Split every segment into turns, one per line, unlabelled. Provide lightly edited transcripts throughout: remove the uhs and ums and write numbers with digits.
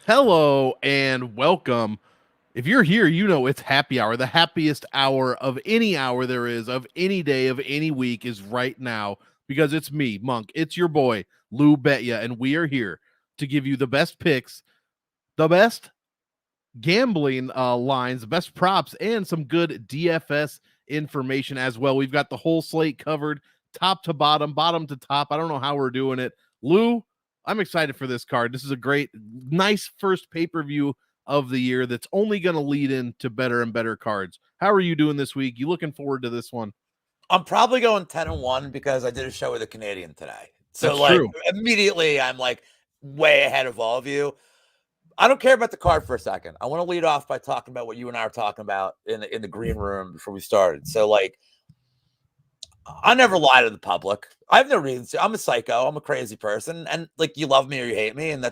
Hello and welcome. If you're here, you know it's happy hour. The happiest hour there is, of any day, of any week is right now because it's me, Monk. It's your boy, Lou Betya, and we are here to give you the best picks, the best gambling lines, the best props, and some good DFS information as well. We've got the whole slate covered, top to bottom, bottom to top. I don't know how we're doing it. Lou, I'm excited for this card. This is a great, nice first pay-per-view of the year that's only going to lead into better and better cards. How are you doing this week? You looking forward to this one?
I'm probably going 10-1 because I did a show with a Canadian today. So
That's true.
Immediately I'm like way ahead of all of you. I don't care about the card for a second. I want to lead off by talking about what you and I are talking about in the green room before we started. So I never lie to the public. I have no reason to. I'm a psycho. I'm a crazy person. And you love me or you hate me. And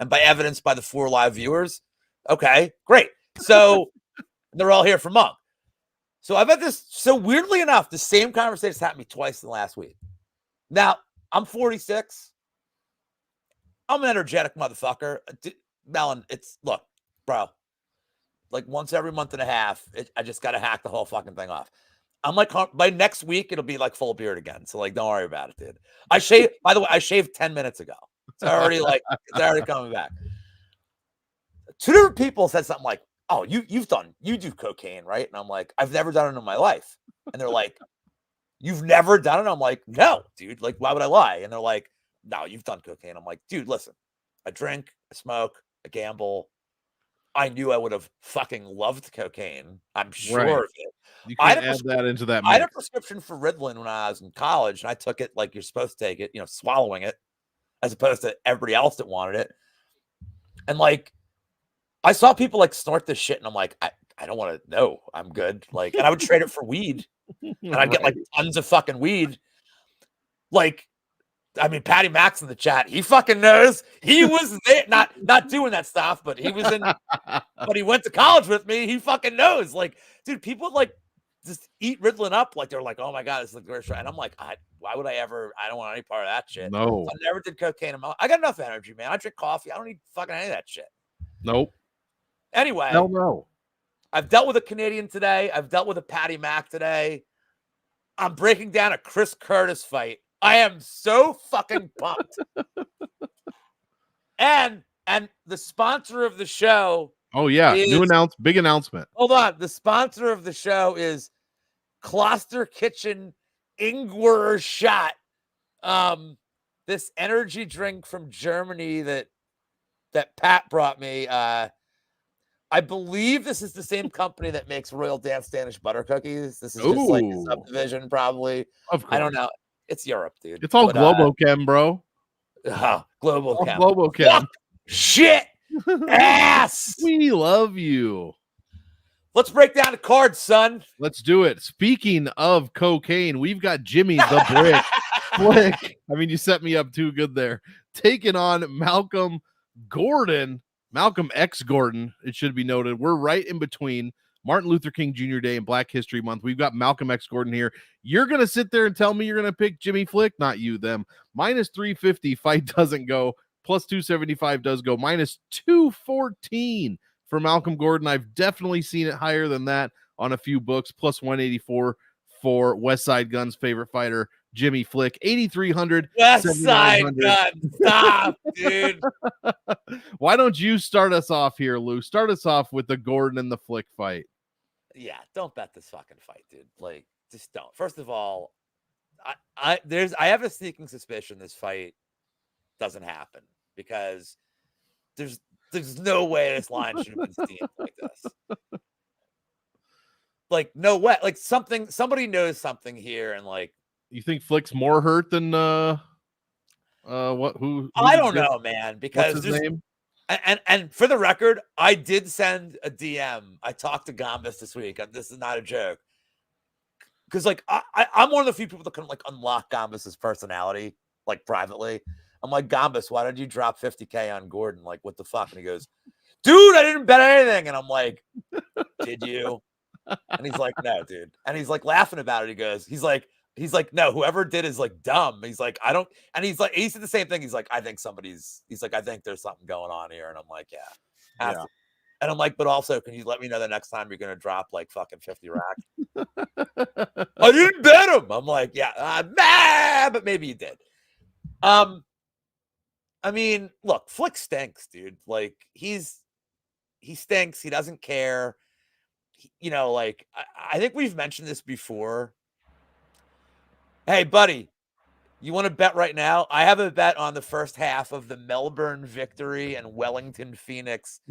by evidence by the 4 live viewers. Okay, great. So they're all here for Monk. So I've had this. So weirdly enough, the same conversation happened to me twice in the last week. Now I'm 46. I'm an energetic motherfucker. Melon, look, bro. Like once every month and a half, I just got to hack the whole fucking thing off. I'm like, by next week, it'll be like full beard again. So don't worry about it, dude. By the way, I shaved 10 minutes ago. It's already it's already coming back. 2 different people said something like, oh, you do cocaine, right? And I'm like, I've never done it in my life. And they're like, you've never done it? I'm like, no, dude. Why would I lie? And they're like, no, you've done cocaine. I'm like, dude, listen, I drink, I smoke, I gamble. I knew I would have fucking loved cocaine. I'm sure of it.
You can add that into that mix.
I had a prescription for Ritalin when I was in college, and I took it like you're supposed to take it, swallowing it, as opposed to everybody else that wanted it. And I saw people snort this shit, and I'm like, I don't want to know. I'm good. And I would trade it for weed, and I'd get tons of fucking weed. Patty Max in the chat, he fucking knows. He was there, not doing that stuff, but he was in, but he went to college with me. He fucking knows. Dude, people just eat Ritalin up. They're like, oh my God, it's the worst. And I'm like, why would I ever? I don't want any part of that shit.
No.
I never did cocaine. I got enough energy, man. I drink coffee. I don't need fucking any of that shit.
Nope.
Anyway.
No.
I've dealt with a Canadian today. I've dealt with a Patty Mac today. I'm breaking down a Chris Curtis fight. I am so fucking pumped. And the sponsor of the show.
Oh, yeah. Big announcement.
Hold on. The sponsor of the show is Kloster Kitchen Ingwer Shot. This energy drink from Germany that Pat brought me. I believe this is the same company that makes Royal Dance Danish butter cookies. This is just a subdivision, probably.
Of course.
I don't know. It's Europe, dude.
It's all Globochem, bro.
Globochem.
Globochem.
Shit. Ass.
We love you.
Let's break down the cards, son.
Let's do it. Speaking of cocaine, we've got Jimmy the Brick Flick. You set me up too good there. Taking on Malcolm X Gordon, it should be noted. We're right in between Martin Luther King Jr. Day and Black History Month. We've got Malcolm X Gordon here. You're going to sit there and tell me you're going to pick Jimmy Flick? Not you, them. Minus 350, fight doesn't go. Plus 275 does go. Minus 214 for Malcolm Gordon. I've definitely seen it higher than that on a few books. Plus 184 for West Side Gun's favorite fighter, Jimmy Flick. 8,300.
West Side Gun. Stop, dude.
Why don't you start us off here, Lou? Start us off with the Gordon and the Flick fight.
Yeah, don't bet this fucking fight, dude. Just don't. First of all, I have a sneaking suspicion this fight doesn't happen because there's no way this line should have been steamed like this. No way. Somebody knows something here, and
you think Flick's more hurt than who
I don't know, man, because
what's his name?
And for the record, I did send a DM. I talked to Gambas this week. This is not a joke. Because I'm one of the few people that can unlock Gambas's personality privately. I'm like, Gambas, why did you drop 50K on Gordon? What the fuck? And he goes, dude, I didn't bet anything. And I'm like, did you? And he's like, no, dude. And he's laughing about it. He's like, He's like, no, whoever did is like dumb. He's like, I don't, and he's like, he said the same thing. He's like, I think I think there's something going on here. And I'm like, yeah. And I'm like, but also, can you let me know the next time you're going to drop like fucking 50 racks? I didn't bet him. I'm like, yeah, but maybe you did. I mean, look, Flick stinks, dude. Like he stinks. He doesn't care. Like I think we've mentioned this before. Hey, buddy, you want to bet right now? I have a bet on the first half of the Melbourne victory and Wellington Phoenix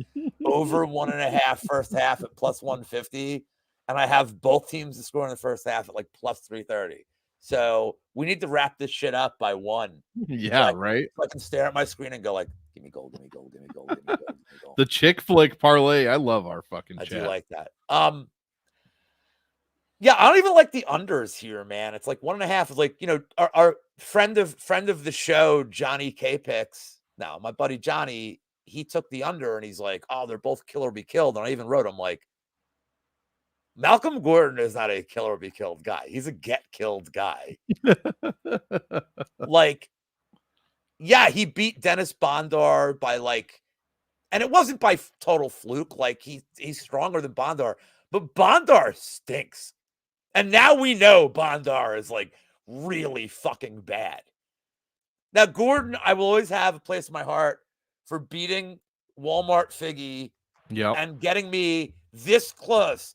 over 1.5 first half at plus 150. And I have both teams to score in the first half at like plus 330. So we need to wrap this shit up by 1.
Yeah, right.
So I can stare at my screen and go like, give me gold, give me gold, give me gold, give me gold, give me gold.
The chick flick parlay. I love our fucking chat.
I do like that. Yeah, I don't even like the unders here, man. It's like 1.5 is like, our friend of the show, Johnny K Picks. Now, my buddy Johnny, he took the under and he's like, oh, they're both kill or be killed. And I even wrote him like, Malcolm Gordon is not a kill or be killed guy. He's a get killed guy. Like, yeah, he beat Dennis Bondar by like, and it wasn't by total fluke. Like he's stronger than Bondar, but Bondar stinks. And now we know Bondar is like really fucking bad. Now, Gordon, I will always have a place in my heart for beating Walmart Figgy and getting me this close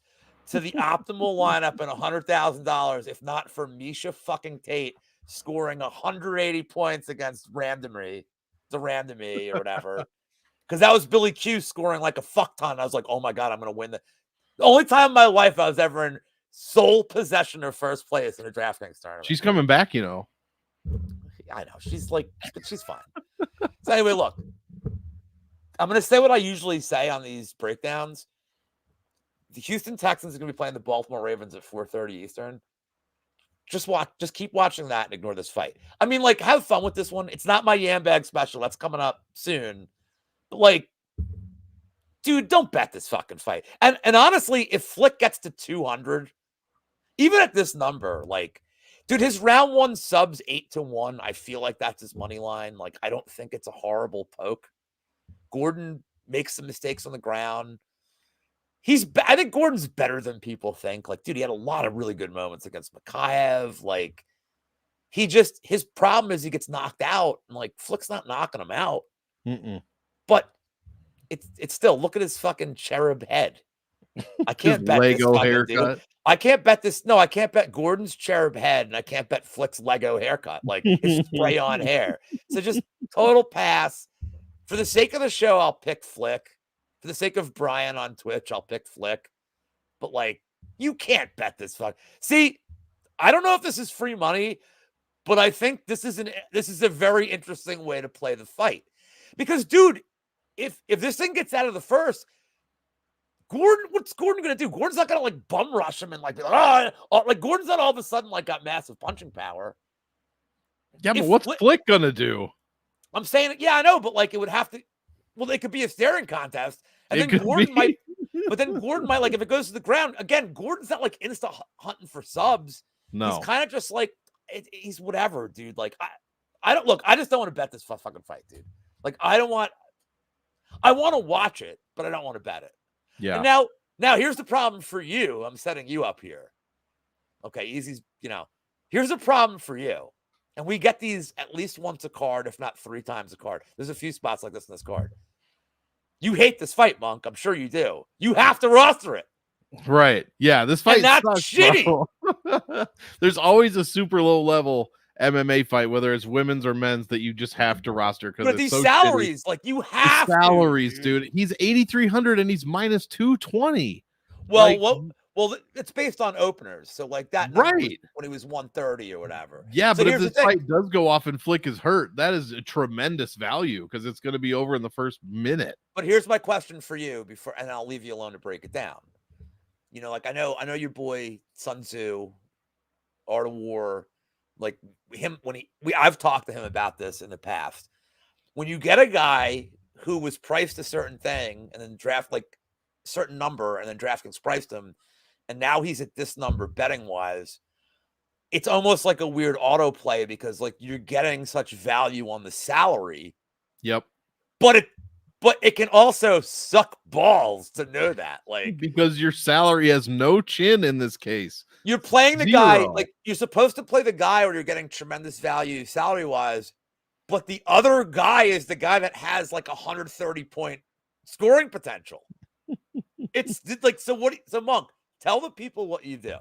to the optimal lineup and $100,000, if not for Misha fucking Tate scoring 180 points against Randomy or whatever. Because that was Billy Q scoring like a fuck ton. I was like, oh my God, I'm going to win the only time in my life I was ever in sole possession of first place in a DraftKings tournament.
She's coming back, I know.
She's fine. So anyway, look, I'm going to say what I usually say on these breakdowns. The Houston Texans are going to be playing the Baltimore Ravens at 4:30 Eastern. Just keep watching that and ignore this fight. I mean, like, have fun with this one. It's not my Yam Bag special. That's coming up soon. But like, dude, don't bet this fucking fight. And honestly, if Flick gets to 200, even at this number, like, dude, his round 1 subs 8-1. I feel like that's his money line. Like, I don't think it's a horrible poke. Gordon makes some mistakes on the ground. I think Gordon's better than people think. Like, dude, he had a lot of really good moments against Ankalaev. Like, his problem is he gets knocked out, and like Flick's not knocking him out. But it's still, look at his fucking cherub head. I can't bet
Lego
this
haircut.
Dude. I can't bet this. No, I can't bet Gordon's cherub head, and I can't bet Flick's Lego haircut, like his spray on hair. So just total pass. For the sake of the show, I'll pick Flick. For the sake of Brian on Twitch, I'll pick Flick. But like, you can't bet this fuck. See, I don't know if this is free money, but I think this is a very interesting way to play the fight. Because, dude, if this thing gets out of the first, what's Gordon going to do? Gordon's not going to like bum rush him and like Gordon's not all of a sudden like got massive punching power.
Yeah, but what's Flick going to do?
I'm saying, yeah, I know, but like it would have to. Well, it could be a staring contest, and then Gordon might. But then Gordon might, like, if it goes to the ground again. Gordon's not like insta hunting for subs.
No,
he's kind of just like he's whatever, dude. Like I don't look. I just don't want to bet this fucking fight, dude. Like I want to watch it, but I don't want to bet it.
Yeah.
And now here's the problem for you. I'm setting you up here. Okay, easy's. Here's a problem for you. And we get these at least once a card, if not 3 times a card. There's a few spots like this in this card. You hate this fight, Monk. I'm sure you do. You have to roster it.
Right. Yeah, this fight
that's
sucks,
shitty.
There's always a super low level MMA fight, whether it's women's or men's, that you just have to roster because
these
so
salaries,
shitty.
like you have
salaries, dude. He's 8,300 and he's minus 220.
Well, it's based on openers, so like that,
right?
When he was 130 or whatever.
Yeah, so but if this fight does go off and Flick is hurt, that is a tremendous value because it's going to be over in the first minute.
But here's my question for you and I'll leave you alone to break it down. Like I know your boy Sun Tzu, Art of War, like him I've talked to him about this in the past. When you get a guy who was priced a certain thing and then draft like a certain number and then DraftKings priced him. And now he's at this number betting wise. it's almost like a weird autoplay because like you're getting such value on the salary.
Yep.
But it can also suck balls to know that. Like,
because your salary has no chin in this case.
you're playing the guy,
Zero.
like you're supposed to play the guy where you're getting tremendous value salary wise, but the other guy is the guy that has like 130 point scoring potential. It's like, so Monk, tell the people what you do.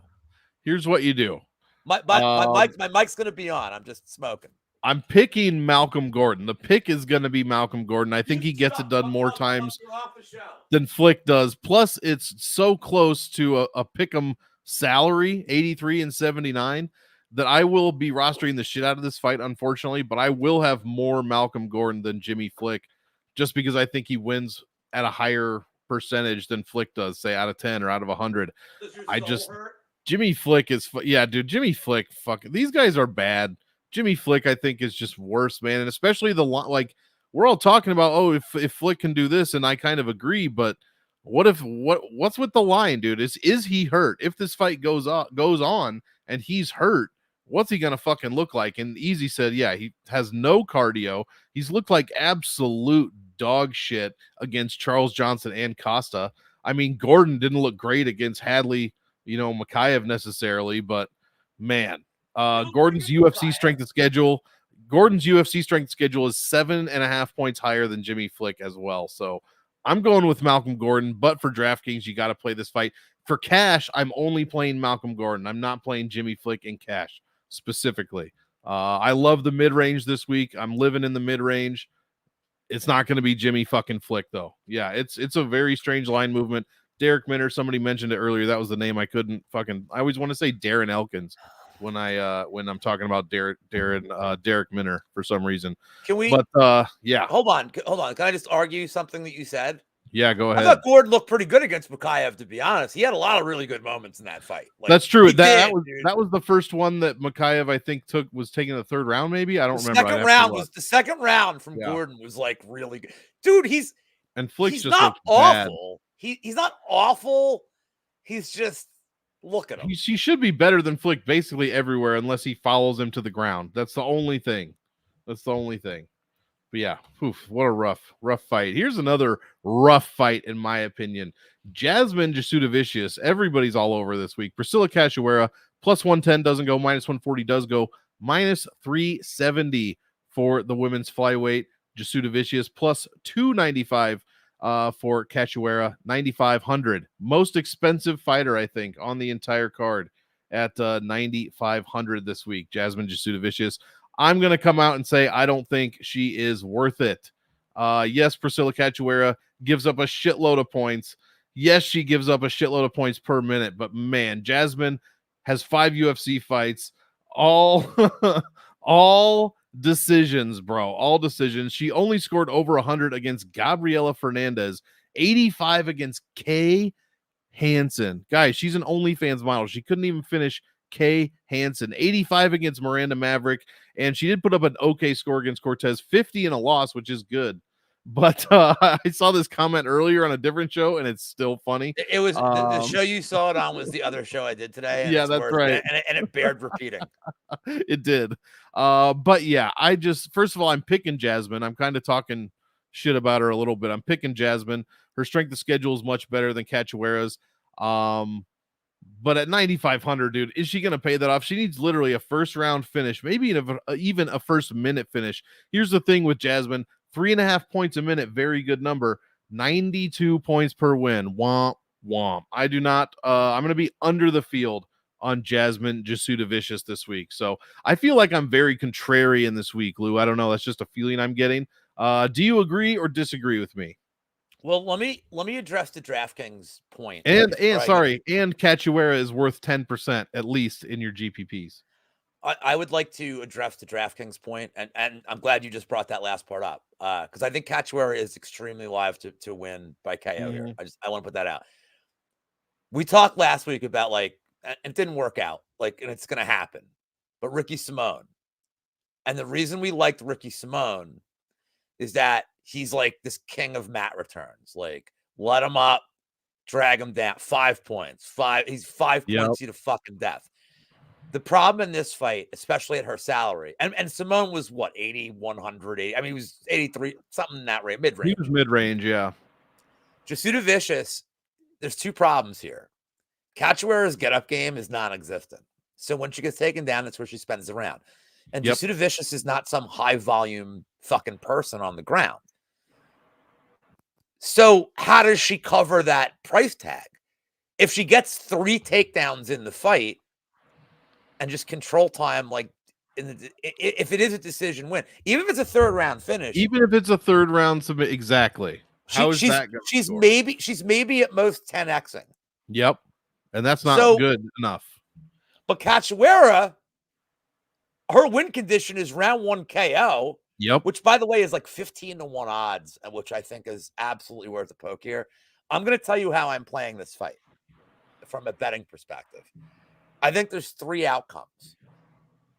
Here's what you do.
My mic's gonna be on. I'm just smoking.
I'm picking Malcolm Gordon. The pick is going to be Malcolm Gordon. I think he gets it done more times than Flick does. Plus, it's so close to a pick'em salary, 83 and 79, that I will be rostering the shit out of this fight, unfortunately, but I will have more Malcolm Gordon than Jimmy Flick just because I think he wins at a higher percentage than Flick does, say out of 10 or out of 100. Jimmy Flick is, dude, Jimmy Flick, fuck, these guys are bad. Jimmy Flick, I think, is just worse, man. And especially we're all talking about, oh, if Flick can do this, and I kind of agree, but what's with the line, dude? Is he hurt? If this fight goes on and he's hurt, what's he gonna fucking look like? And Easy said, yeah, he has no cardio. He's looked like absolute dog shit against Charles Johnson and Costa. I mean, Gordon didn't look great against Hadley, Ankalaev necessarily, but man. Gordon's UFC strength of schedule is 7.5 points higher than Jimmy Flick as well. So I'm going with Malcolm Gordon, but for DraftKings, you got to play this fight. For cash, I'm only playing Malcolm Gordon. I'm not playing Jimmy Flick in cash specifically. I love the mid-range this week. I'm living in the mid-range. It's not going to be Jimmy fucking Flick, though. Yeah, it's a very strange line movement. Derek Minner, somebody mentioned it earlier. That was the name I always want to say Darren Elkins when I'm talking about Derek Minner for some reason.
Can we?
But yeah.
Hold on. Can I just argue something that you said?
Yeah, go ahead.
I thought Gordon looked pretty good against Ankalaev, to be honest. He had a lot of really good moments in that fight. Like,
that's true. That was the first one that Ankalaev, I think, was taking the third round, maybe. I don't remember.
The second round from Gordon was like really good. Dude, he's not awful. He's not awful. He's just, look at him.
He should be better than Flick basically everywhere unless he follows him to the ground. That's the only thing. But yeah, what a rough fight. Here's another rough fight, in my opinion. Jasmine Jasudavicius. Everybody's all over this week. Priscilla Cachoeira, plus 110 doesn't go. Minus 140 does go. Minus 370 for the women's flyweight. Jasudavicius, plus 295 for Cachoeira, 9,500. Most expensive fighter, I think, on the entire card at 9,500 this week. Jasmine Jasudavicius. I'm going to come out and say I don't think she is worth it. Yes, Priscilla Cachoeira gives up a shitload of points. Yes, she gives up a shitload of points per minute. But man, Jasmine has 5 UFC fights, all decisions, bro. All decisions. She only scored over 100 against Gabriela Fernandez, 85 against Kay Hansen. Guys, she's an OnlyFans model. She couldn't even finish Kay Hansen, 85 against Miranda Maverick, and she did put up an okay score against Cortez, 50 in a loss, which is good. But I saw this comment earlier on a different show, and it's still funny.
It was the show you saw it on was the other show I did today.
Yeah, that's right.
And it bared repeating.
It did. But yeah, first of all, I'm picking Jasmine. I'm kind of talking shit about her a little bit. I'm picking Jasmine. Her strength of schedule is much better than Cachoeira's. But at 9,500, dude, is she going to pay that off? She needs literally a first round finish, maybe even a first minute finish. Here's the thing with Jasmine, 3.5 points a minute. Very good number. 92 points per win. Womp, womp. I do not, I'm going to be under the field on Jasmine Jasudavicius this week. So I feel like I'm very contrarian this week, Lou. I don't know. That's just a feeling I'm getting. Do you agree or disagree with me?
Well, let me address the DraftKings point.
And Cachoeira is worth 10% at least in your GPPs.
I would like to address the DraftKings point, and I'm glad you just brought that last part up because I think Cachoeira is extremely live to win by KO here. I want to put that out. We talked last week about and it didn't work out, and it's going to happen. But Ricky Simone, and the reason we liked Ricky Simone is that he's like this king of mat returns. Let him up, drag him down. 5 points. He's 5 points you to fucking death. The problem in this fight, especially at her salary, and Simone was what, 80, 180. I mean, he was 83, something in that range, mid range.
He was mid range, yeah.
Juda Vicious, there's two problems here. Cachoeira's get up game is non existent. So when she gets taken down, that's where she spends the round. And Juda Vicious is not some high volume fucking person on the ground. So how does she cover that price tag? If she gets 3 takedowns in the fight and just control time, like if it is a decision win, even if it's a third round finish,
even if it's a third round submit, exactly. How is that going?
She's maybe at most 10xing.
Yep, and that's not good enough.
But Cachoeira, her win condition is round 1 KO.
Yep.
Which, by the way, is like 15-1 odds, which I think is absolutely worth a poke here. I'm going to tell you how I'm playing this fight from a betting perspective. I think there's 3 outcomes,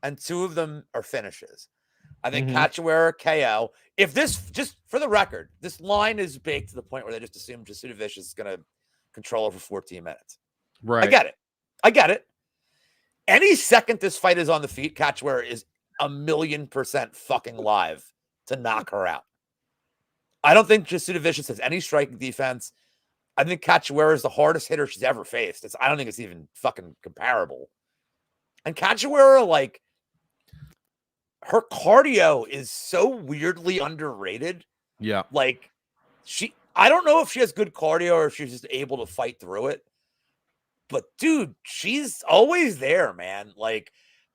and 2 of them are finishes. I think Cachoeira KO. If this, just for the record, this line is baked to the point where they just assume Juda Vicious is going to control her for 14 minutes.
Right.
I get it. Any second this fight is on the feet, Cachoeira is 1,000,000% fucking live to knock her out. I don't think Juda Vicious has any striking defense. I think Cachoeira is the hardest hitter she's ever faced. I don't think it's even fucking comparable. And Cachoeira, like, her cardio is so weirdly underrated.
Yeah.
Like, I don't know if she has good cardio or if she's just able to fight through it. But, dude, she's always there, man. Like,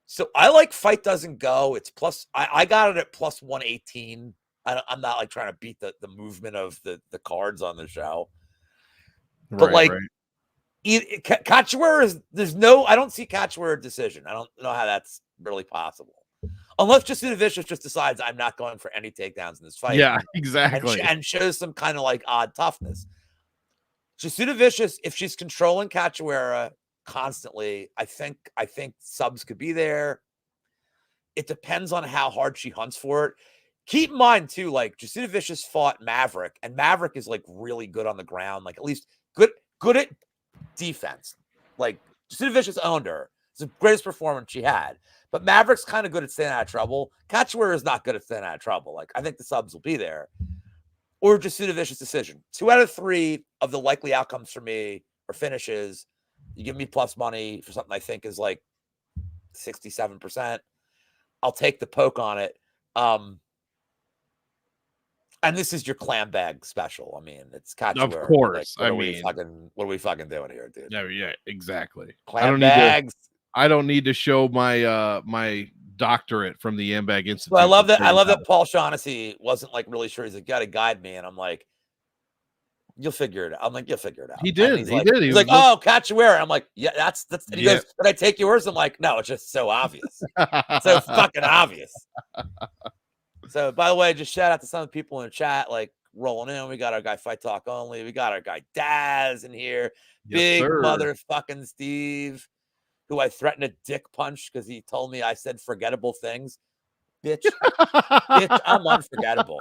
so I like Fight Doesn't Go. It's plus, I got it at plus 118. I'm not like trying to beat the movement of the cards on the show. But Cachoeira is, I don't see Cachoeira decision. I don't know how that's really possible. Unless Juda Vicious just decides I'm not going for any takedowns in this fight.
Yeah, exactly.
And shows some kind of like odd toughness. Juda Vicious, if she's controlling Cachoeira constantly, I think subs could be there. It depends on how hard she hunts for it. Keep in mind too, like Juda Vicious fought Maverick, and Maverick is like really good on the ground, like at least good at defense. Like Juda Vicious owned her. It's the greatest performance she had. But Maverick's kind of good at staying out of trouble. Cachoeira is not good at staying out of trouble. Like, I think the subs will be there. Or Juda Vicious decision. 2 out of 3 of the likely outcomes for me are finishes. You give me plus money for something I think is like 67%. I'll take the poke on it. And this is your clam bag special. I mean, it's Cachoeira.
Of course.
Like, what are we fucking doing here, dude?
Yeah, exactly.
Clam bags.
I don't need to show my my doctorate from the Ambag Institute.
Well, I love that Paul Shaughnessy wasn't like really sure. He's like, got to guide me, and I'm like, you'll figure it out. I'm like, you'll figure it out.
He did.
He's like, oh, Cachoeira. I'm like, yeah, that's. And he goes, did I take yours? I'm like, no, it's just so obvious, so fucking obvious. So, by the way, just shout out to some of the people in the chat, like rolling in. We got our guy Fight Talk Only. We got our guy Daz in here. Big motherfucking Steve, who I threatened to dick punch because he told me I said forgettable things. Bitch, I'm unforgettable.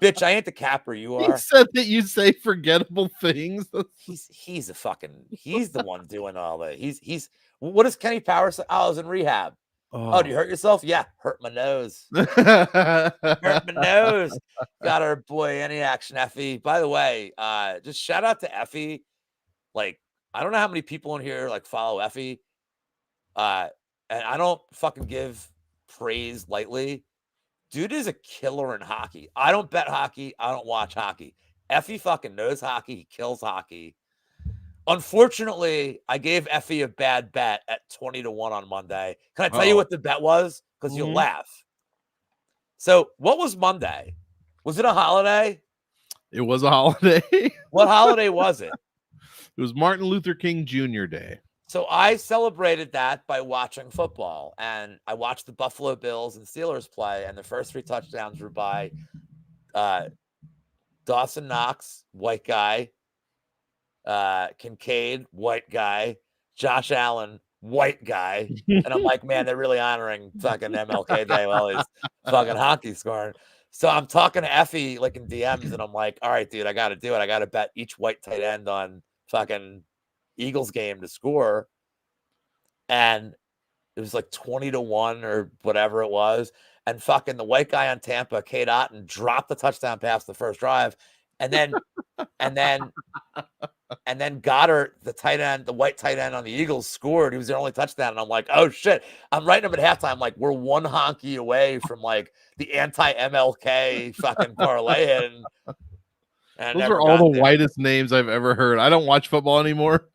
Bitch, I ain't the capper you are.
He said that you say forgettable things.
He's the one doing all that. He's what does Kenny Powers say? Oh, I was in rehab. Oh, do you hurt yourself? Yeah, hurt my nose. Hurt my nose. Got our boy Any Action Effie. By the way, just shout out to Effie. Like, I don't know how many people in here like follow Effie. And I don't fucking give praise lightly. Dude is a killer in hockey. I don't bet hockey. I don't watch hockey. Effie fucking knows hockey. He kills hockey. Unfortunately, I gave Effie a bad bet at 20-1 on Monday. Can I tell you what the bet was? Because you'll laugh. So what was Monday? Was it a holiday?
It was a holiday.
What holiday was it?
It was Martin Luther King Jr. Day. So
I celebrated that by watching football, and I watched the Buffalo Bills and Steelers play, and the first 3 touchdowns were by Dawson Knox, white guy, Kincaid, white guy, Josh Allen, white guy. And I'm like, man, they're really honoring fucking MLK Day while he's fucking hockey scoring. So I'm talking to Effie like in DMs, and I'm like, all right, dude, I got to do it. I got to bet each white tight end on fucking Eagles game to score. And It was like 20-1 or whatever it was. And fucking the white guy on Tampa, Cade Otton, dropped the touchdown pass the first drive. And then Goddard, the tight end, the white tight end on the Eagles, scored. He was their only touchdown. And I'm like, oh shit. I'm writing him at halftime. Like, we're one honky away from like the anti-MLK fucking parlay. And
those are all the whitest names I've ever heard. I don't watch football anymore.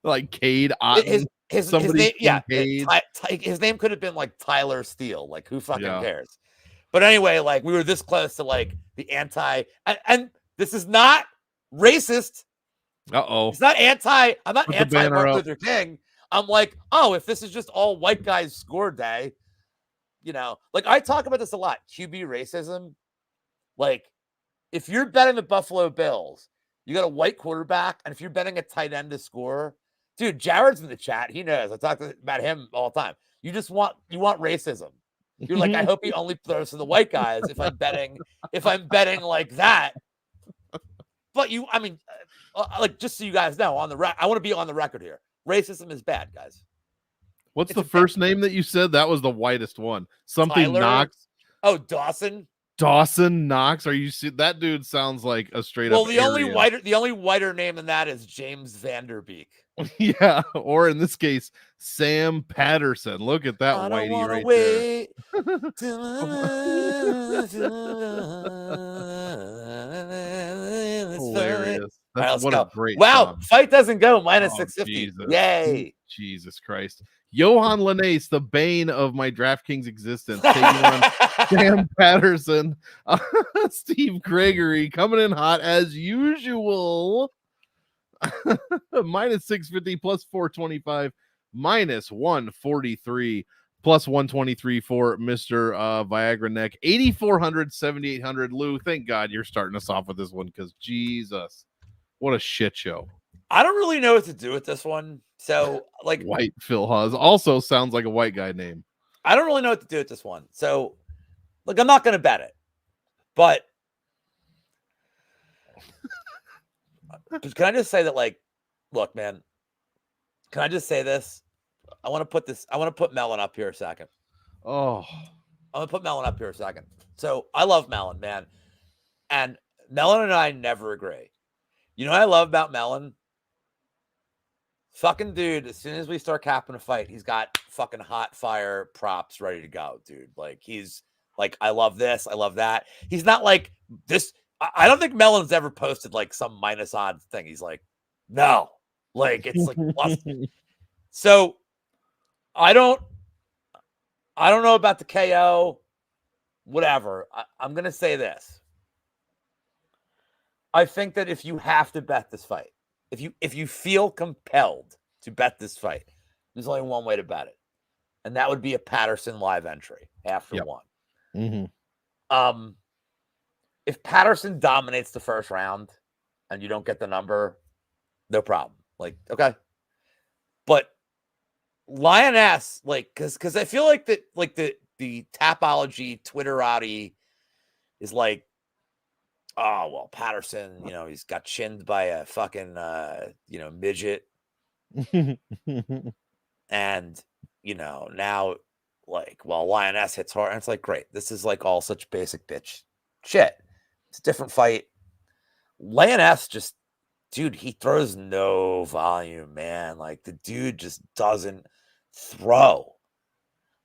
Like Cade Otton.
His name, his name could have been like Tyler Steele. Like, who fucking cares? But anyway, like, we were this close to like the and this is not racist. It's not I'm not anti Martin Luther King. I'm like, oh, if this is just all white guys score day, you know, like I talk about this a lot. QB racism. Like, if you're betting the Buffalo Bills, you got a white quarterback, and if you're betting a tight end to score, dude, Jared's in the chat. He knows. I talk about him all the time. You want racism. You're like, I hope he only throws to the white guys if I'm betting like that. But like, just so you guys know, I want to be on the record here. Racism is bad, guys.
What's the first name that you said? That was the whitest one. Something
Tyler
Knox.
Oh, Dawson.
Dawson Knox. Are you see that dude sounds like a straight up.
The only whiter name than that is James Vanderbeek.
Yeah, or in this case, Sam Patterson. Look at that whitey right there. Hilarious. That's what a great song.
Fight doesn't go minus 650. Yay.
Jesus Christ. Johan Linnaeus, the bane of my DraftKings existence, taking on Sam Patterson. Steve Gregory coming in hot as usual. Minus 650 plus 425 minus 143 plus 123 for Mr. Viagra Neck. 8,400, 7,800. Lou, thank God you're starting us off with this one because Jesus, what a shit show.
I don't really know what to do with this one. So, like,
White Phil Hawes also sounds like a white guy name.
I don't really know what to do with this one. So, like, I'm not going to bet it, but can I just say that, like, look, man, can I just say this? I want to put Melon up here a second.
Oh,
I'm going to put Melon up here a second. So I love Melon, man. And Melon and I never agree. You know what I love about Melon? Fucking dude, as soon as we start capping a fight, he's got fucking hot fire props ready to go, dude. Like, he's like, I love this, I love that. He's not like this. I don't think Melon's ever posted like some minus odds thing. He's like, no, like, it's like plus. So I don't know about the KO, whatever. I'm gonna say this. I think that if you have to bet this fight, if you feel compelled to bet this fight, there's only one way to bet it, and that would be a Patterson live entry after one.
Mm-hmm.
If Patterson dominates the first round and you don't get the number, no problem. Like, okay. But Lioness, like, because I feel like that, like, the Tapology Twitterati is like, oh, well, Patterson, you know, he's got chinned by a fucking, midget. And, you know, now, like, well, Lioness hits hard. And it's like, great. This is like all such basic bitch shit. It's a different fight. Lioness just, dude, he throws no volume, man. Like, the dude just doesn't throw.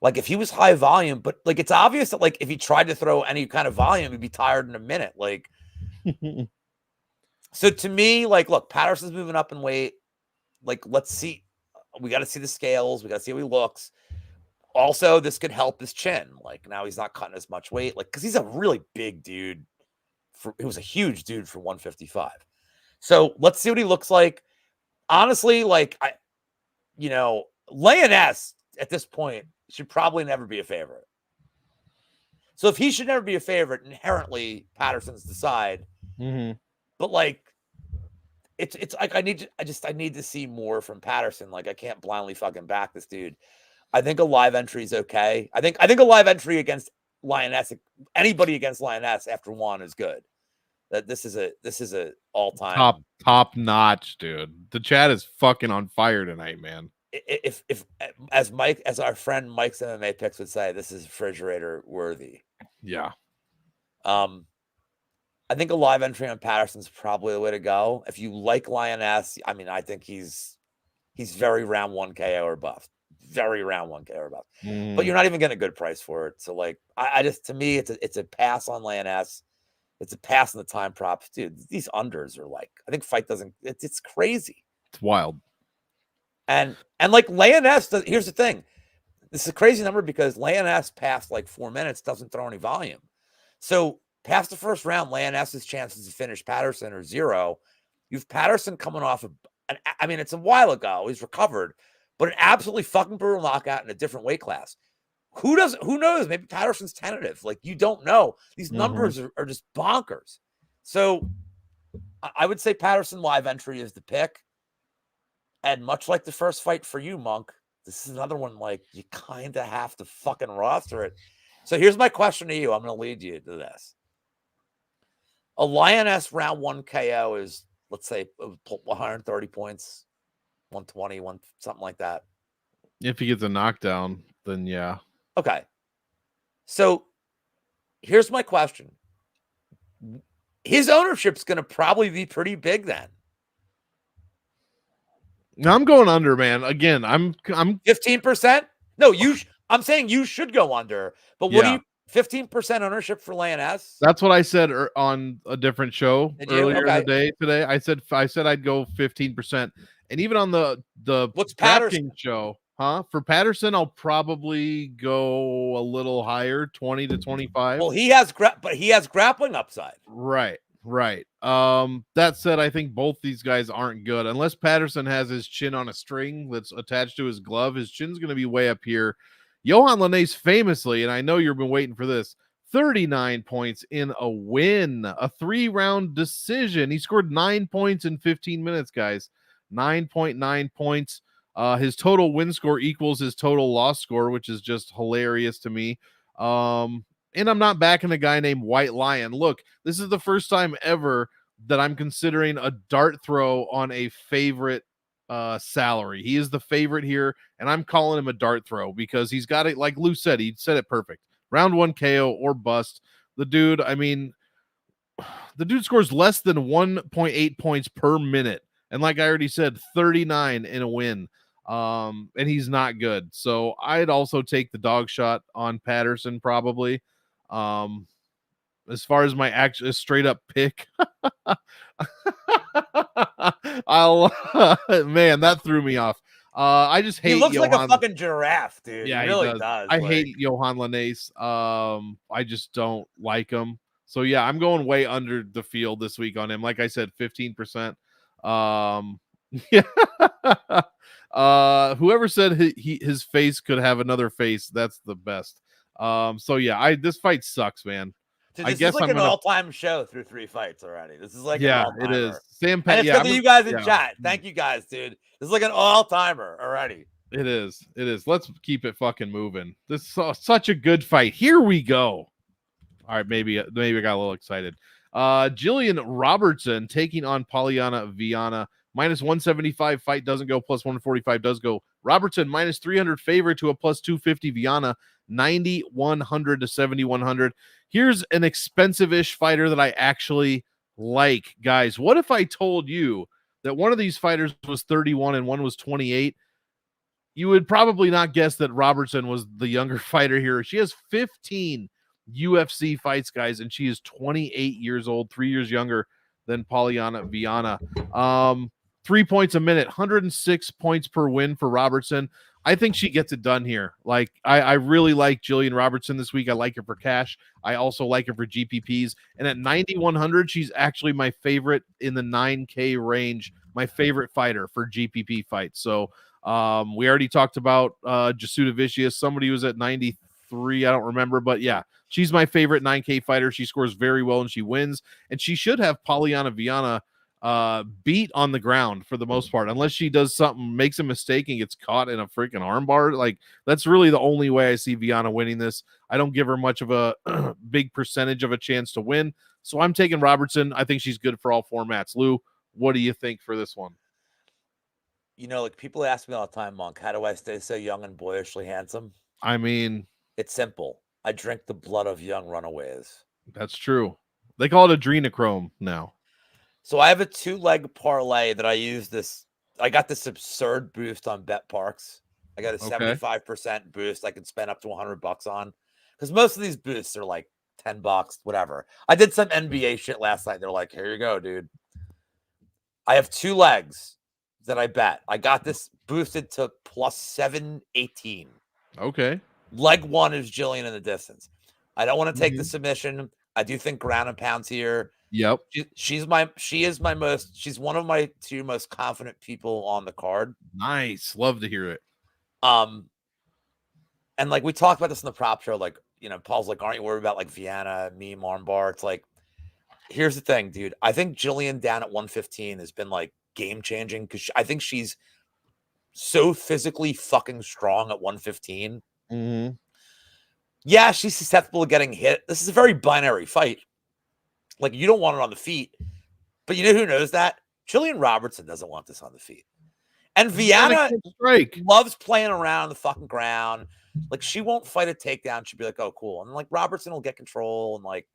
Like, if he was high volume, but like, it's obvious that, like, if he tried to throw any kind of volume, he'd be tired in a minute. Like, so to me, like, look, Patterson's moving up in weight. Like, let's see. We got to see the scales. We got to see how he looks. Also, this could help his chin. Like, now he's not cutting as much weight. Like, because he's a really big dude. He was a huge dude for 155. So let's see what he looks like. Honestly, like, Lioness at this point should probably never be a favorite. So if he should never be a favorite, inherently Patterson's the side.
Mm-hmm.
But like, it's like I need to see more from Patterson. Like, I can't blindly fucking back this dude. I think a live entry is okay. I think a live entry against Lioness, anybody against Lioness after one is good. That this is a all-time
top notch, dude. The chat is fucking on fire tonight, man.
if as our friend Mike's MMA picks would say, this is refrigerator worthy.
Yeah.
I think a live entry on Patterson's probably the way to go. If you like Lioness, I mean, I think he's very round 1 KO or bust. Very round 1 KO or bust. But you're not even getting a good price for it. So like I just, to me, it's a pass on Lioness. It's a pass on the time props. Dude, these unders are like, I think fight doesn't, it's crazy.
It's wild.
And like Lioness, here's the thing. This is a crazy number because Lioness past like 4 minutes doesn't throw any volume. So past the first round, Lioness's chances to finish Patterson are 0. You've Patterson coming off I mean, it's a while ago. He's recovered, but an absolutely fucking brutal knockout in a different weight class. Who knows? Maybe Patterson's tentative. Like, you don't know. These numbers are just bonkers. So I would say Patterson live entry is the pick. And much like the first fight for you, Monk, this is another one like you kind of have to fucking roster it. So here's my question to you. I'm going to lead you to this. A Lioness round 1 KO is, let's say, 130 points, 120, something like that.
If he gets a knockdown, then yeah.
Okay. So here's my question. His ownership's going to probably be pretty big then.
Now I'm going under, man. Again, I'm
15%. No, I'm saying you should go under. But what do you? 15% ownership for Lioness?
That's what I said on a different show earlier in the day today. I said I'd go 15%, and even on the
what's Patterson
show, for Patterson, I'll probably go a little higher, 20 to 25.
Well, he has grappling upside.
Right. That said, I think both these guys aren't good unless Patterson has his chin on a string that's attached to his glove. His chin's going to be way up here. Johan Linnaeus famously, and I know you've been waiting for this, 39 points in a win, a 3-round decision. He scored 9 points in 15 minutes, guys. 9.9 points. His total win score equals his total loss score, which is just hilarious to me. And I'm not backing a guy named White Lion. Look, this is the first time ever that I'm considering a dart throw on a favorite salary. He is the favorite here, and I'm calling him a dart throw because he's got it, like Lou said, he said it perfect. Round 1 KO or bust. The dude, I mean, the dude scores less than 1.8 points per minute. And like I already said, 39 in a win. And he's not good. So I'd also take the dog shot on Patterson probably. As far as my straight up pick, man, that threw me off. I just hate.
He looks like a fucking giraffe, dude.
Yeah,
he really does.
I hate Johan Linnaeus. I just don't like him. So yeah, I'm going way under the field this week on him. Like I said, 15%. Yeah. Whoever said his face could have another face, that's the best. So yeah, this fight sucks, man.
Dude, I guess is like an all-time show through 3 fights already. This is like an
it is.
And it's good you guys in chat. Thank you guys, dude. This is like an all-timer already.
It is. Let's keep it fucking moving. This is such a good fight. Here we go. All right, maybe I got a little excited. Jillian Robertson taking on Polyana Viana. -175 fight doesn't go, +145 does go. Robertson -300 favorite to a +250 Viana, 9,100 to 7,100. Here's an expensive-ish fighter that I actually like, guys. What if I told you that one of these fighters was 31 and one was 28? You would probably not guess that Robertson was the younger fighter here. She has 15 UFC fights, guys, and she is 28 years old, 3 years younger than Polyana Viana. 3 points a minute, 106 points per win for Robertson. I think she gets it done here. Like, I really like Jillian Robertson this week. I like her for cash. I also like her for GPPs. And at 9,100, she's actually my favorite in the 9K range, my favorite fighter for GPP fights. So we already talked about Jasuda Vicious. Somebody was at 93. I don't remember. But yeah, she's my favorite 9K fighter. She scores very well and she wins. And she should have Polyana Viana beat on the ground for the most part, unless she does something, makes a mistake and gets caught in a freaking armbar. Like, that's really the only way I see Viana winning this. I don't give her much of a big percentage of a chance to win. So I'm taking Robertson. I think she's good for all formats. Lou, what do you think for this one?
You know, like people ask me all the time, Monk, how do I stay so young and boyishly handsome?
I mean,
It's simple. I drink the blood of young runaways.
that's true. They call it adrenochrome now.
So I have a 2-leg parlay that I use this. I got this absurd boost on Bet Parks. I got a 75% boost I can spend up to $100 on. Because most of these boosts are like $10, whatever. I did some NBA shit last night. They're like, here you go, dude. I have 2 legs that I bet. I got this boosted to plus 718.
Okay.
Leg 1 is Jillian in the distance. I don't want to take the submission. I do think ground and pounds here.
Yep.
She's one of my 2 most confident people on the card.
Nice. Love to hear it.
And like we talked about this in the prop show, like, you know, Paul's like, aren't you worried about like Vienna, meme armbar? It's like, here's the thing, dude. I think Jillian down at 115 has been like game changing because I think she's so physically fucking strong at 115.
Mm-hmm.
Yeah, she's susceptible to getting hit. This is a very binary fight. Like, you don't want it on the feet. But you know who knows that? Jillian Robertson doesn't want this on the feet. And Vienna loves playing around the fucking ground. Like, she won't fight a takedown. She'll be like, oh, cool. And like, Robertson will get control. And like,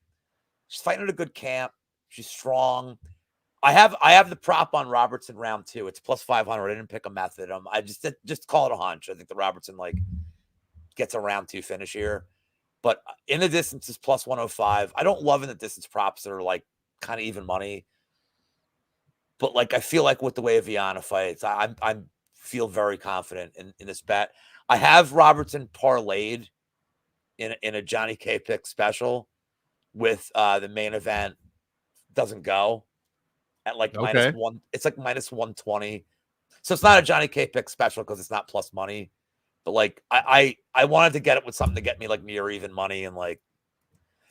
she's fighting at a good camp. She's strong. I have the prop on Robertson round 2. It's plus 500. I didn't pick a method. I just call it a hunch. I think the Robertson like gets a round 2 finish here. But in the distance is plus 105. I don't love in the distance props that are like kind of even money. But like, I feel like with the way Vienna fights, I feel very confident in this bet. I have Robertson parlayed in a Johnny K pick special with the main event doesn't go at like -1. It's like -120. So it's not a Johnny K pick special because it's not plus money. But like I wanted to get it with something to get me like near even money. And like,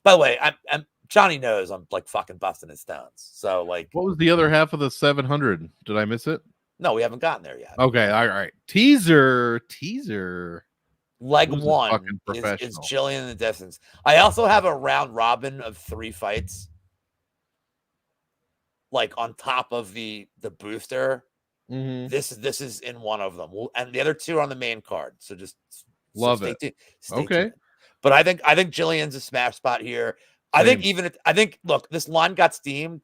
by the way, I'm Johnny knows I'm like fucking busting his stones. So like,
what was the other half of the 700? Did I miss it?
No, we haven't gotten there yet.
Okay, all right. Teaser.
Leg 1 is Jillian in the distance. I also have a round robin of 3 fights, like on top of the booster.
Mm-hmm.
This is in one of them, and the other 2 are on the main card. So just
stay tuned.
But I think Jillian's a smash spot here.
Same.
I think look, this line got steamed.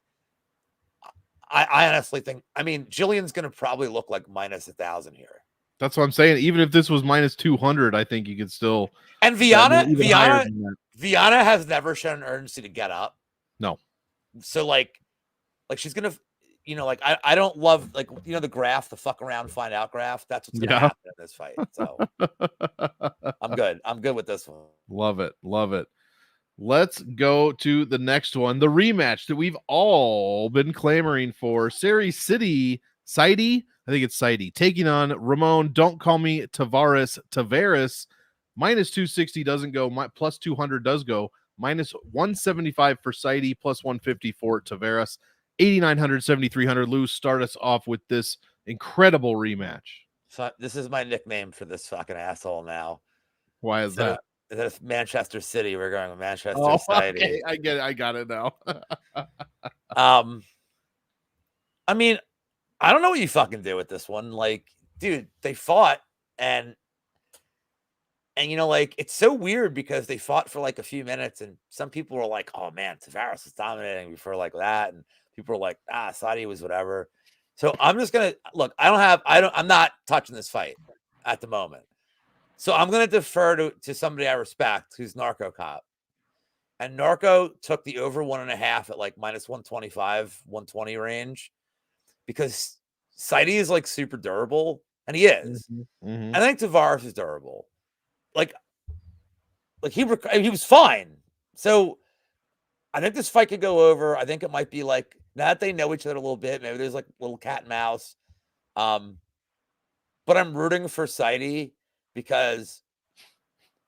I honestly think, I mean, Jillian's going to probably look like -1,000 here.
That's what I'm saying. Even if this was -200, I think you could still.
And Vienna has never shown urgency to get up.
No.
So like she's going to, you know, like I don't love, like, you know, the graph, the fuck around, find out graph. That's what's going to happen in this fight. So I'm good. I'm good with this one.
Love it. Let's go to the next one. The rematch that we've all been clamoring for. Sijara, I think it's Sijara, taking on Ramon. Don't call me Tavares. -260 doesn't go. Plus 200 does go. -175 for Sijara, plus 150 for Tavares. 8,900, 7,300. Lou, start us off with this incredible rematch.
So this is my nickname for this fucking asshole now.
Why is that?
That's Manchester City. We're going with Manchester City.
Okay. I get it. I got it now.
I mean, I don't know what you fucking do with this one. Like, dude, they fought and you know, like, it's so weird because they fought for like a few minutes and some people were like, oh man, Tavares was dominating before like that. And people were like, Sadi was whatever. So I'm just going to look, I'm not touching this fight at the moment. So I'm going to defer to somebody I respect who's Narco Cop. And Narco took the over 1.5 at like -125, 120 range because Sijara is like super durable, and he is.
Mm-hmm.
I think Tavares is durable. Like he was fine. So I think this fight could go over. I think it might be like, now that they know each other a little bit, maybe there's like a little cat and mouse. But I'm rooting for Sijara because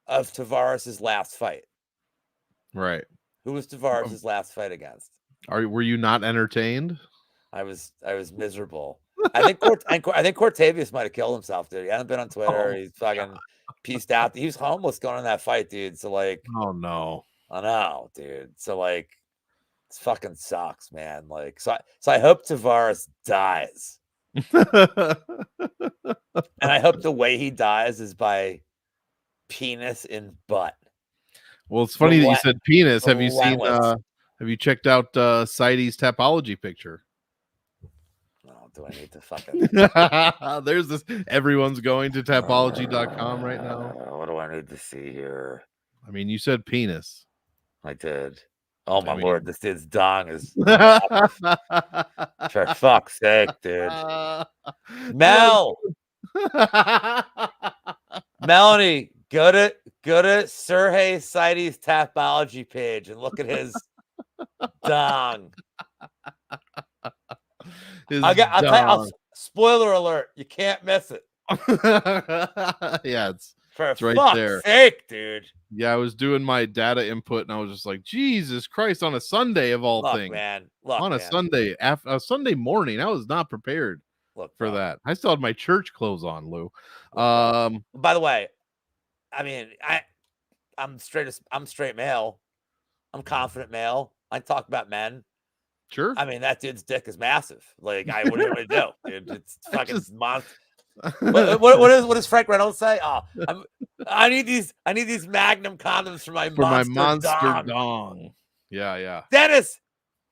of Tavares' last fight.
Right.
Who was Tavares' last fight against?
Were you not entertained?
I was miserable. I think Cortavius might have killed himself, dude. He hasn't been on Twitter. He's fucking pieced out. He was homeless going in that fight, dude. So like,
oh no.
I know, dude. So like, it fucking sucks, man. Like, so I hope Tavares dies. And I hope the way he dies is by penis in butt.
Well, it's funny that you said penis. Have you checked out Seidi's Tapology picture?
Oh, do I need to fucking
There's this, everyone's going to tapology.com right now.
What do I need to see here?
I mean, you said penis.
I did. Oh my
I mean...
Lord, this dude's dong is for fuck's sake, dude. Mel. Melanie, go to Sergey Seidi's Tapology page and look at his dong. Spoiler alert, you can't miss it.
Yeah, it's
right
fuck's there.
Sake, dude.
Yeah, I was doing my data input and I was just like, Jesus Christ, on a Sunday of all things.
Man.
A Sunday, a Sunday morning. I was not prepared for that. I still had my church clothes on, Lou.
By the way, I mean, I'm straight male. I'm confident male. I talk about men.
Sure.
I mean, that dude's dick is massive. Like, what do you want to do, dude? It's fucking monster. What does Frank Reynolds say? Oh, I need these Magnum condoms for my monster
dong. Yeah.
Dennis,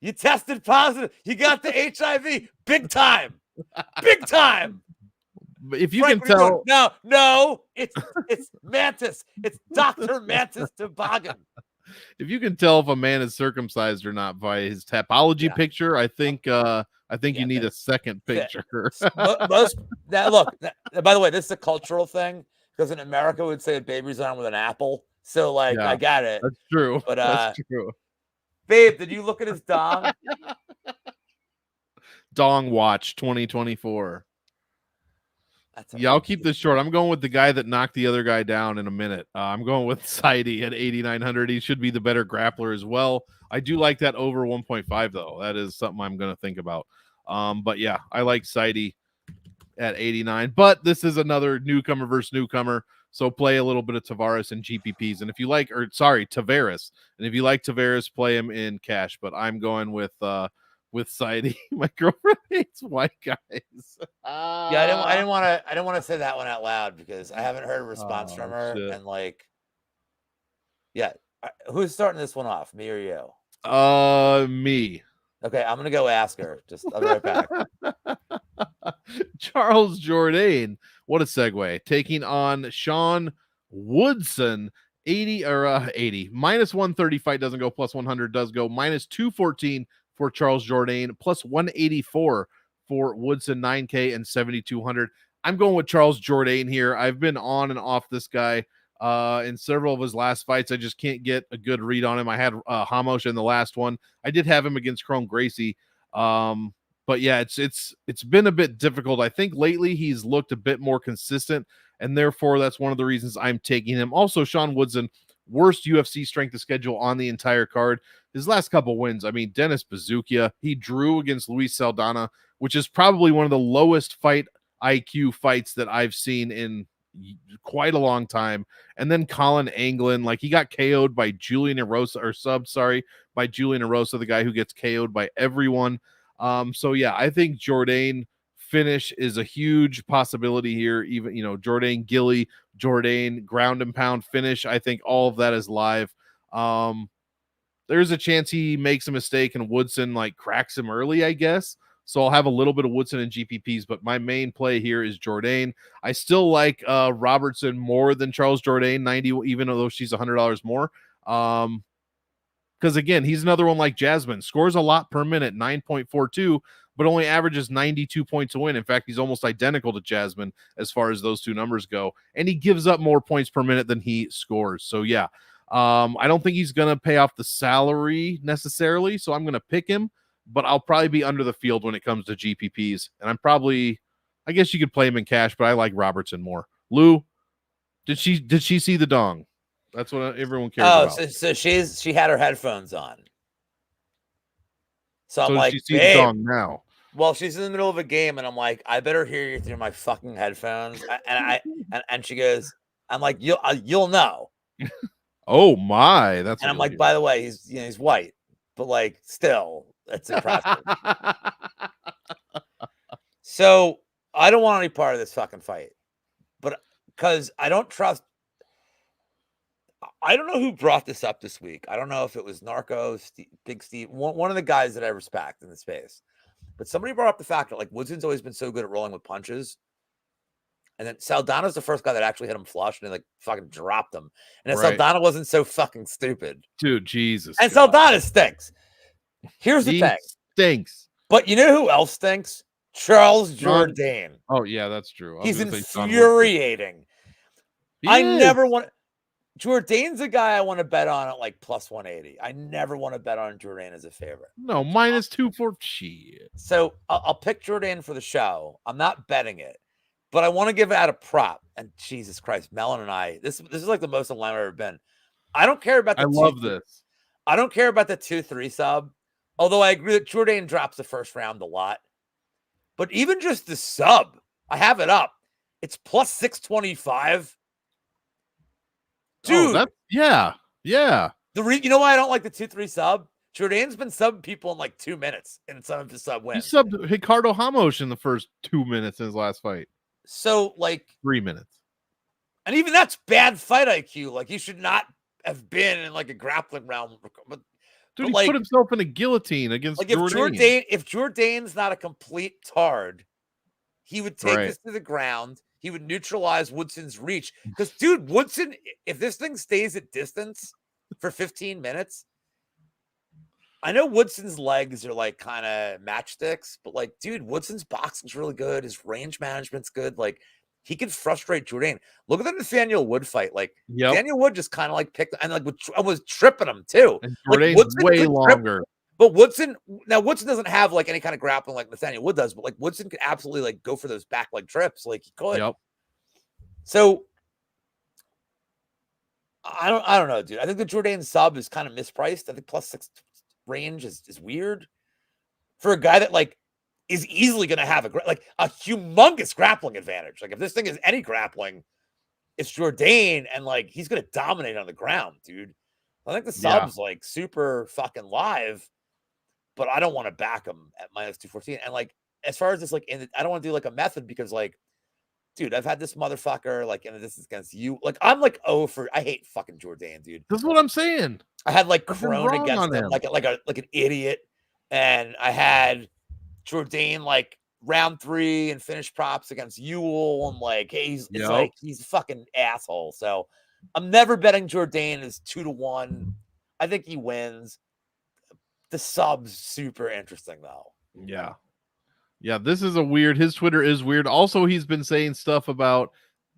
you tested positive. You got the HIV. Big time.
But if you Frank, can tell,
no, it's Mantis. It's Dr. Mantis Toboggan.
If you can tell if a man is circumcised or not by his Tapology picture, I think you need a second picture.
By the way, this is a cultural thing because in America we'd say a baby's on with an apple. So I got it.
That's true.
But
that's true.
Babe, did you look at his dong?
Dong Watch 2024. I'll keep this short. I'm going with the guy that knocked the other guy down in a minute. I'm going with Seidi at 8,900. He should be the better grappler as well. I do like that over 1.5 though. That is something I'm going to think about. But yeah, I like Seidi at 89. But this is another newcomer versus newcomer. So play a little bit of Tavares and GPPs. And if you like, Tavares. And if you like Tavares, play him in cash. But I'm going with Seidi. My girlfriend hates white guys.
Yeah, I didn't want to say that one out loud because I haven't heard a response from her. Shit. And who's starting this one off, me or you?
Me.
Okay, I'm gonna go ask her. I'll be right back.
Charles Jordane, what a segue. Taking on Sean Woodson. 80 minus 130 fight doesn't go, plus 100 does go, minus 214 for Charles Jordane, plus 184 for Woodson, 9K and 7,200. I'm going with Charles Jordane here. I've been on and off this guy in several of his last fights. I just can't get a good read on him. I had Hamosh in the last one. I did have him against Chrome Gracie. But yeah, it's been a bit difficult. I think lately he's looked a bit more consistent, and therefore that's one of the reasons I'm taking him. Also, Sean Woodson, worst UFC strength of schedule on the entire card. His last couple wins, I mean, Dennis Bazookia, he drew against Luis Saldana, which is probably one of the lowest fight IQ fights that I've seen in quite a long time. And then Colin Anglin, he got KO'd by Julian Erosa, by Julian Erosa, the guy who gets KO'd by everyone. So yeah, I think Jordane finish is a huge possibility here. Even, Jordane Gilly, Jordane ground and pound finish. I think all of that is live. There's a chance he makes a mistake and Woodson cracks him early, I guess. So I'll have a little bit of Woodson and GPPs, but my main play here is Jordane. I still like Robertson more than Charles Jordane, 90, even though she's $100 more. Because again, he's another one like Jasmine, scores a lot per minute, 9.42, but only averages 92 points a win. In fact, he's almost identical to Jasmine as far as those two numbers go, and he gives up more points per minute than he scores. So yeah, I don't think he's going to pay off the salary necessarily, so I'm going to pick him, but I'll probably be under the field when it comes to GPPs, and I guess you could play him in cash, but I like Robertson more. Lou, did she see the dong? That's what everyone cares about.
Oh, so she had her headphones on. So I'm like,
she see the dong now.
Well, she's in the middle of a game, and I'm like, I better hear you through my fucking headphones. And she goes, I'm like, you'll know.
Oh my, that's.
And I'm like, by the way, he's white, but still, that's impressive. So I don't want any part of this fucking fight, but because I don't trust. I don't know who brought this up this week. I don't know if it was Narco, Big Steve, one of the guys that I respect in the space. But somebody brought up the fact that like Woodson's always been so good at rolling with punches. And then Saldana's the first guy that actually hit him flush and he like fucking dropped him. And then Saldana wasn't so fucking stupid.
Dude, Jesus.
And Saldana stinks. Here's the thing.
Stinks.
But you know who else stinks? Charles Jordane.
Oh, yeah, that's true.
He's infuriating. Never want. Jordane's a guy I want to bet on at like plus 180. I never want to bet on Jordane as a favorite.
No, minus 240. Shit.
So I'll pick Jordane for the show. I'm not betting it, but I want to give it out a prop. And Jesus Christ, Melon and I, this is like the most aligned I've ever been. I don't care about the
this.
I don't care about the 2-3 sub. Although I agree that Jordane drops the first round a lot. But even just the sub, I have it up. It's plus 625. Dude.
Yeah.
You know why I don't like the 2-3 sub? Jordane's been subbing people in like 2 minutes in some of his sub wins.
He subbed Ricardo Ramos in the first 2 minutes in his last fight.
So like
3 minutes. And
even that's bad fight IQ. Like he should not have been in like a grappling round.
Dude, he put himself in a guillotine against
Jordane. If Jordane's not a complete tard, he would take this to the ground. He would neutralize Woodson's reach. Because, dude, Woodson, if this thing stays at distance for 15 minutes, I know Woodson's legs are like kind of matchsticks, but like, dude, Woodson's boxing's really good. His range management's good. Like, he can frustrate Jordane. Look at the Nathaniel Wood fight. Like, Nathaniel Wood just kind of like picked and like was tripping him too.
And Jordane's like, way longer.
But Woodson doesn't have like any kind of grappling like Nathaniel Wood does, but like Woodson could absolutely like go for those back leg trips like he could.
Yep.
So I don't know, dude. I think the Jordane sub is kind of mispriced. I think plus 6 range is weird for a guy that like is easily going to have a humongous grappling advantage. Like if this thing is any grappling, it's Jordane, and like he's going to dominate on the ground, dude. I think the sub's like super fucking live, but I don't want to back him at minus 214. And like as far as this, like I don't want to do like a method because like, dude, I've had this motherfucker like in this is against you. Like I'm like I hate fucking Jordane, dude.
That's what I'm saying.
I had like Crone against him like an idiot, and I had Jordane like round 3 and finish props against Ewell, and like he's a fucking asshole. So I'm never betting Jordane as 2-1. I think he wins. The sub's super interesting though.
Yeah, this is his Twitter is weird. Also, he's been saying stuff about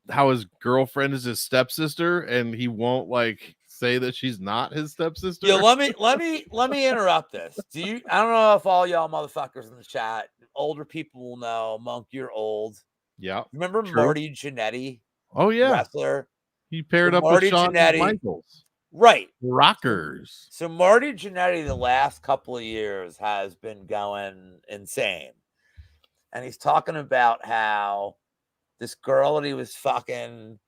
how his girlfriend is his stepsister, and he won't like say that she's not his stepsister.
Yeah, let me interrupt this. I don't know if all y'all motherfuckers in the chat, older people will know. Monk, you're old.
Yeah.
Remember Marty Janetti?
Oh yeah.
Wrestler.
He paired up with Shawn Michaels.
Right.
Rockers.
So Marty Janetti the last couple of years has been going insane. And he's talking about how this girl that he was fucking,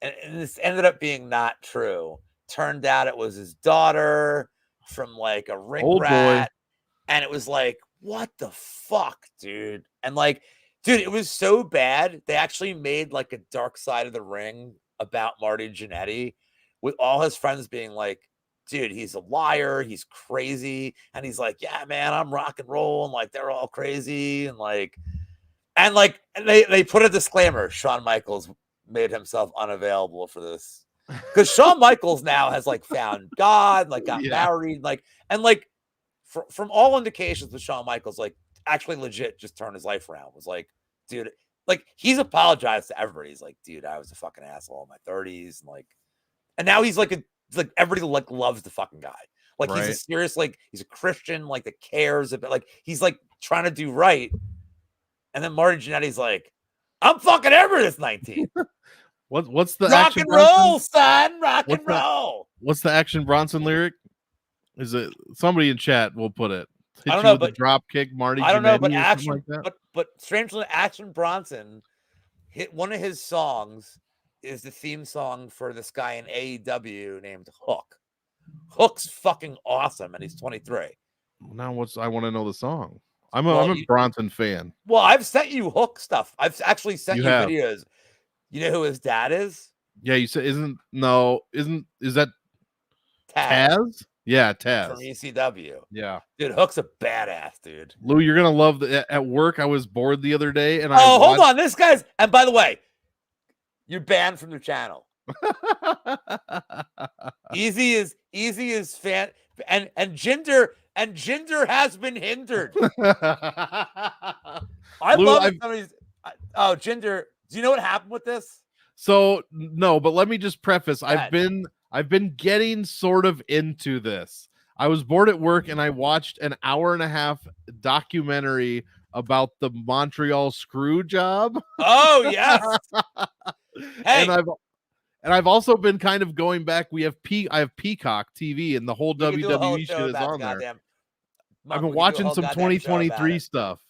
and this ended up being not true. Turned out it was his daughter from like a ring rat. Boy. And it was like, what the fuck, dude? And like, dude, it was so bad. They actually made like a Dark Side of the Ring about Marty Janetti with all his friends being like, dude, he's a liar. He's crazy. And he's like, yeah, man, I'm rock and roll. And like, they're all crazy. And they put a disclaimer. Shawn Michaels made himself unavailable for this. Because Shawn Michaels now has like found God, like got married, like, and like from all indications with Shawn Michaels, like actually legit just turned his life around. Was like, dude, like he's apologized to everybody. He's like, dude, I was a fucking asshole in my 30s. And now he's like everybody like loves the fucking guy. Like he's a serious, like he's a Christian, like that cares about, like he's like trying to do right. And then Marty Janetti's like, I'm fucking Everest 19.
What's the
rock and roll, son? Rock and roll.
What's the Action Bronson lyric? Is it somebody in chat will put it?
I don't know,
but drop kick Marty.
I don't know, but Action, like but strangely, Action Bronson hit one of his songs is the theme song for this guy in AEW named Hook. Hook's fucking awesome, and he's 23.
Now I want to know the song. I'm
Well,
a Bronson fan.
well, I've sent you Hook stuff. I've actually sent
You
you
have.
videos. You know who his dad is?
Yeah, you said is that
Taz
Taz? Yeah,
from
Taz.
ECW.
Yeah.
Dude, Hook's a badass, dude.
Lou, you're gonna love at work. I was bored the other day and
Oh, hold on. This guy's, and by the way, you're banned from the channel. Easy is fan and Jinder has been hindered. I
Lou,
love it. Somebody's Jinder. Do you know what happened with this?
So no, but let me just preface.
Go
I've
ahead.
been getting sort of into this. I was bored at work and I watched an hour and a half documentary about the Montreal screw job.
Oh yes. Hey,
And I've also been kind of going back. I have Peacock TV and the whole
we could do a whole
WWE
show
shit is
about
on there.
goddamn.
I've
Monk,
been
we could do a
watching
whole
some
goddamn show about
2023
it.
stuff.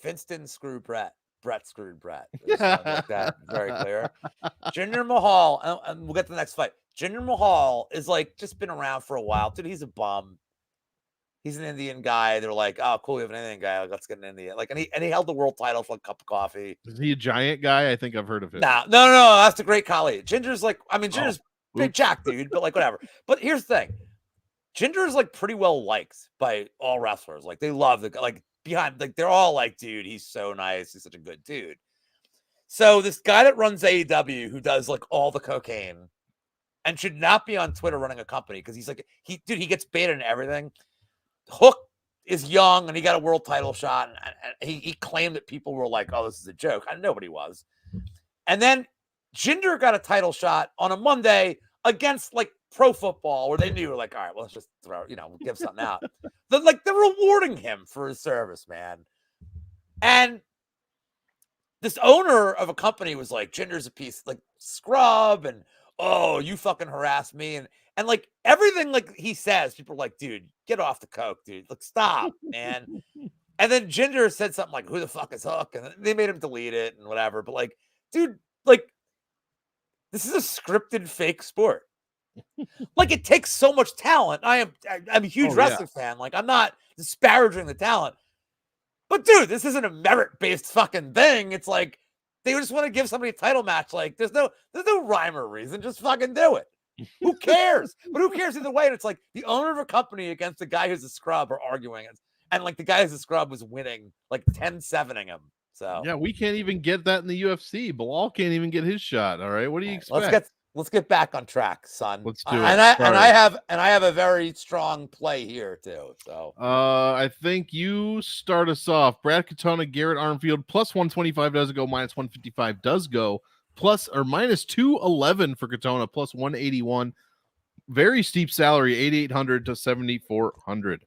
Vince didn't screw Brett. Brett screwed Brett. It sounds like that. Very clear. Jinder Mahal, and we'll get to the next fight. Jinder Mahal is like just been around for a while. Dude, he's a bum. He's an Indian guy. They're like, oh, cool, we have an Indian guy. Like, let's get an Indian. Like, and he held the world title for a cup of coffee.
Is he a giant guy? I think I've heard of him.
No, that's a great colleague. Jinder's like, I mean, Jinder's big jack, dude, but like whatever. But here's the thing. Jinder is like pretty well liked by all wrestlers. Like they love the like behind, like they're all like, dude, he's so nice. He's such a good dude. So this guy that runs AEW who does like all the cocaine and should not be on Twitter running a company because he's like, he gets baited and everything. Hook is young and he got a world title shot. And he claimed that people were like, oh, this is a joke. Nobody was. And then Jinder got a title shot on a Monday against like Pro Football where they knew like, all right, well, let's just throw, we'll give something out. They're rewarding him for his service, man. And this owner of a company was like, Jinder's a piece like scrub and oh, you fucking harassed me. And like everything like he says, people are like, dude, get off the coke, dude. Like, stop, man. And then Jinder said something like, who the fuck is Hook? And they made him delete it and whatever. But like, dude, like, this is a scripted fake sport. Like, it takes so much talent. I'm a huge wrestling fan. Like, I'm not disparaging the talent. But dude, this isn't a merit-based fucking thing. It's like they just want to give somebody a title match. Like, there's no rhyme or reason. Just fucking do it. Who cares? But who cares either way? And it's like the owner of a company against the guy who's a scrub are arguing. And like the guy who's a scrub was winning, like 10-7ing him. So
yeah, we can't even get that in the UFC. Bilal can't even get his shot. All right, what do you expect?
Let's get back on track, son.
Let's do it.
And I have a very strong play here too. So
I think you start us off. Brad Katona, Garrett Armfield plus 125 doesn't go, minus 155 does go, plus or minus 211 for Katona, plus 181. Very steep salary, 8,800 to 7,400.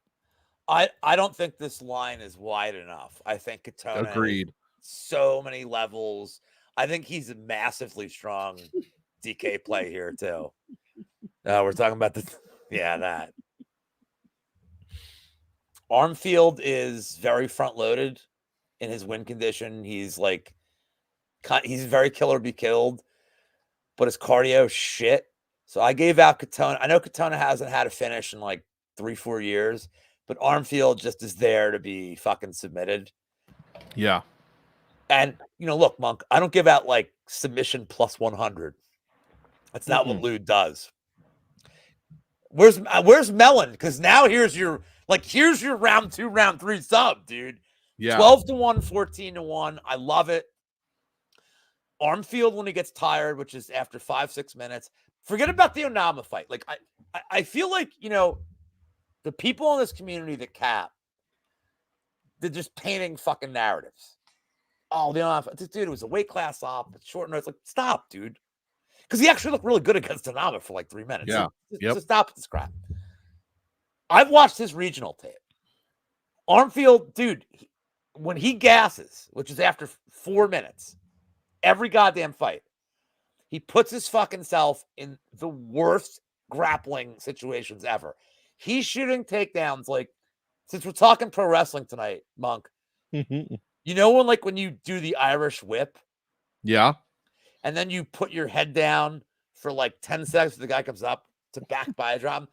I don't think this line is wide enough. I think Katona
agreed.
So many levels. I think he's a massively strong DK play here too. We're talking about that. Armfield is very front loaded in his win condition. He's like, he's very kill or be killed, but his cardio shit. So I gave out Katona. I know Katona hasn't had a finish in like 3-4 years, but Armfield just is there to be fucking submitted.
Yeah.
And, look, Monk, I don't give out like submission plus 100. That's not what Lou does. Where's Mellon? Because now here's your round 2, round 3 sub, dude.
Yeah.
12-1, 14-1. I love it. Armfield when he gets tired, which is after 5-6 minutes. Forget about the Onama fight. Like I feel like, the people in this community that cap, they're just painting fucking narratives. Oh, dude, it was a weight class off, it's short notice. Like, stop, dude. Because he actually looked really good against Onama for like 3 minutes.
Yeah.
So stop this crap. I've watched his regional tape. Armfield, dude, when he gasses, which is after 4 minutes, every goddamn fight, he puts his fucking self in the worst grappling situations ever. He's shooting takedowns like, since we're talking pro wrestling tonight, Monk, when you do the Irish whip?
Yeah.
And then you put your head down for like 10 seconds, the guy comes up. to back buy a drop.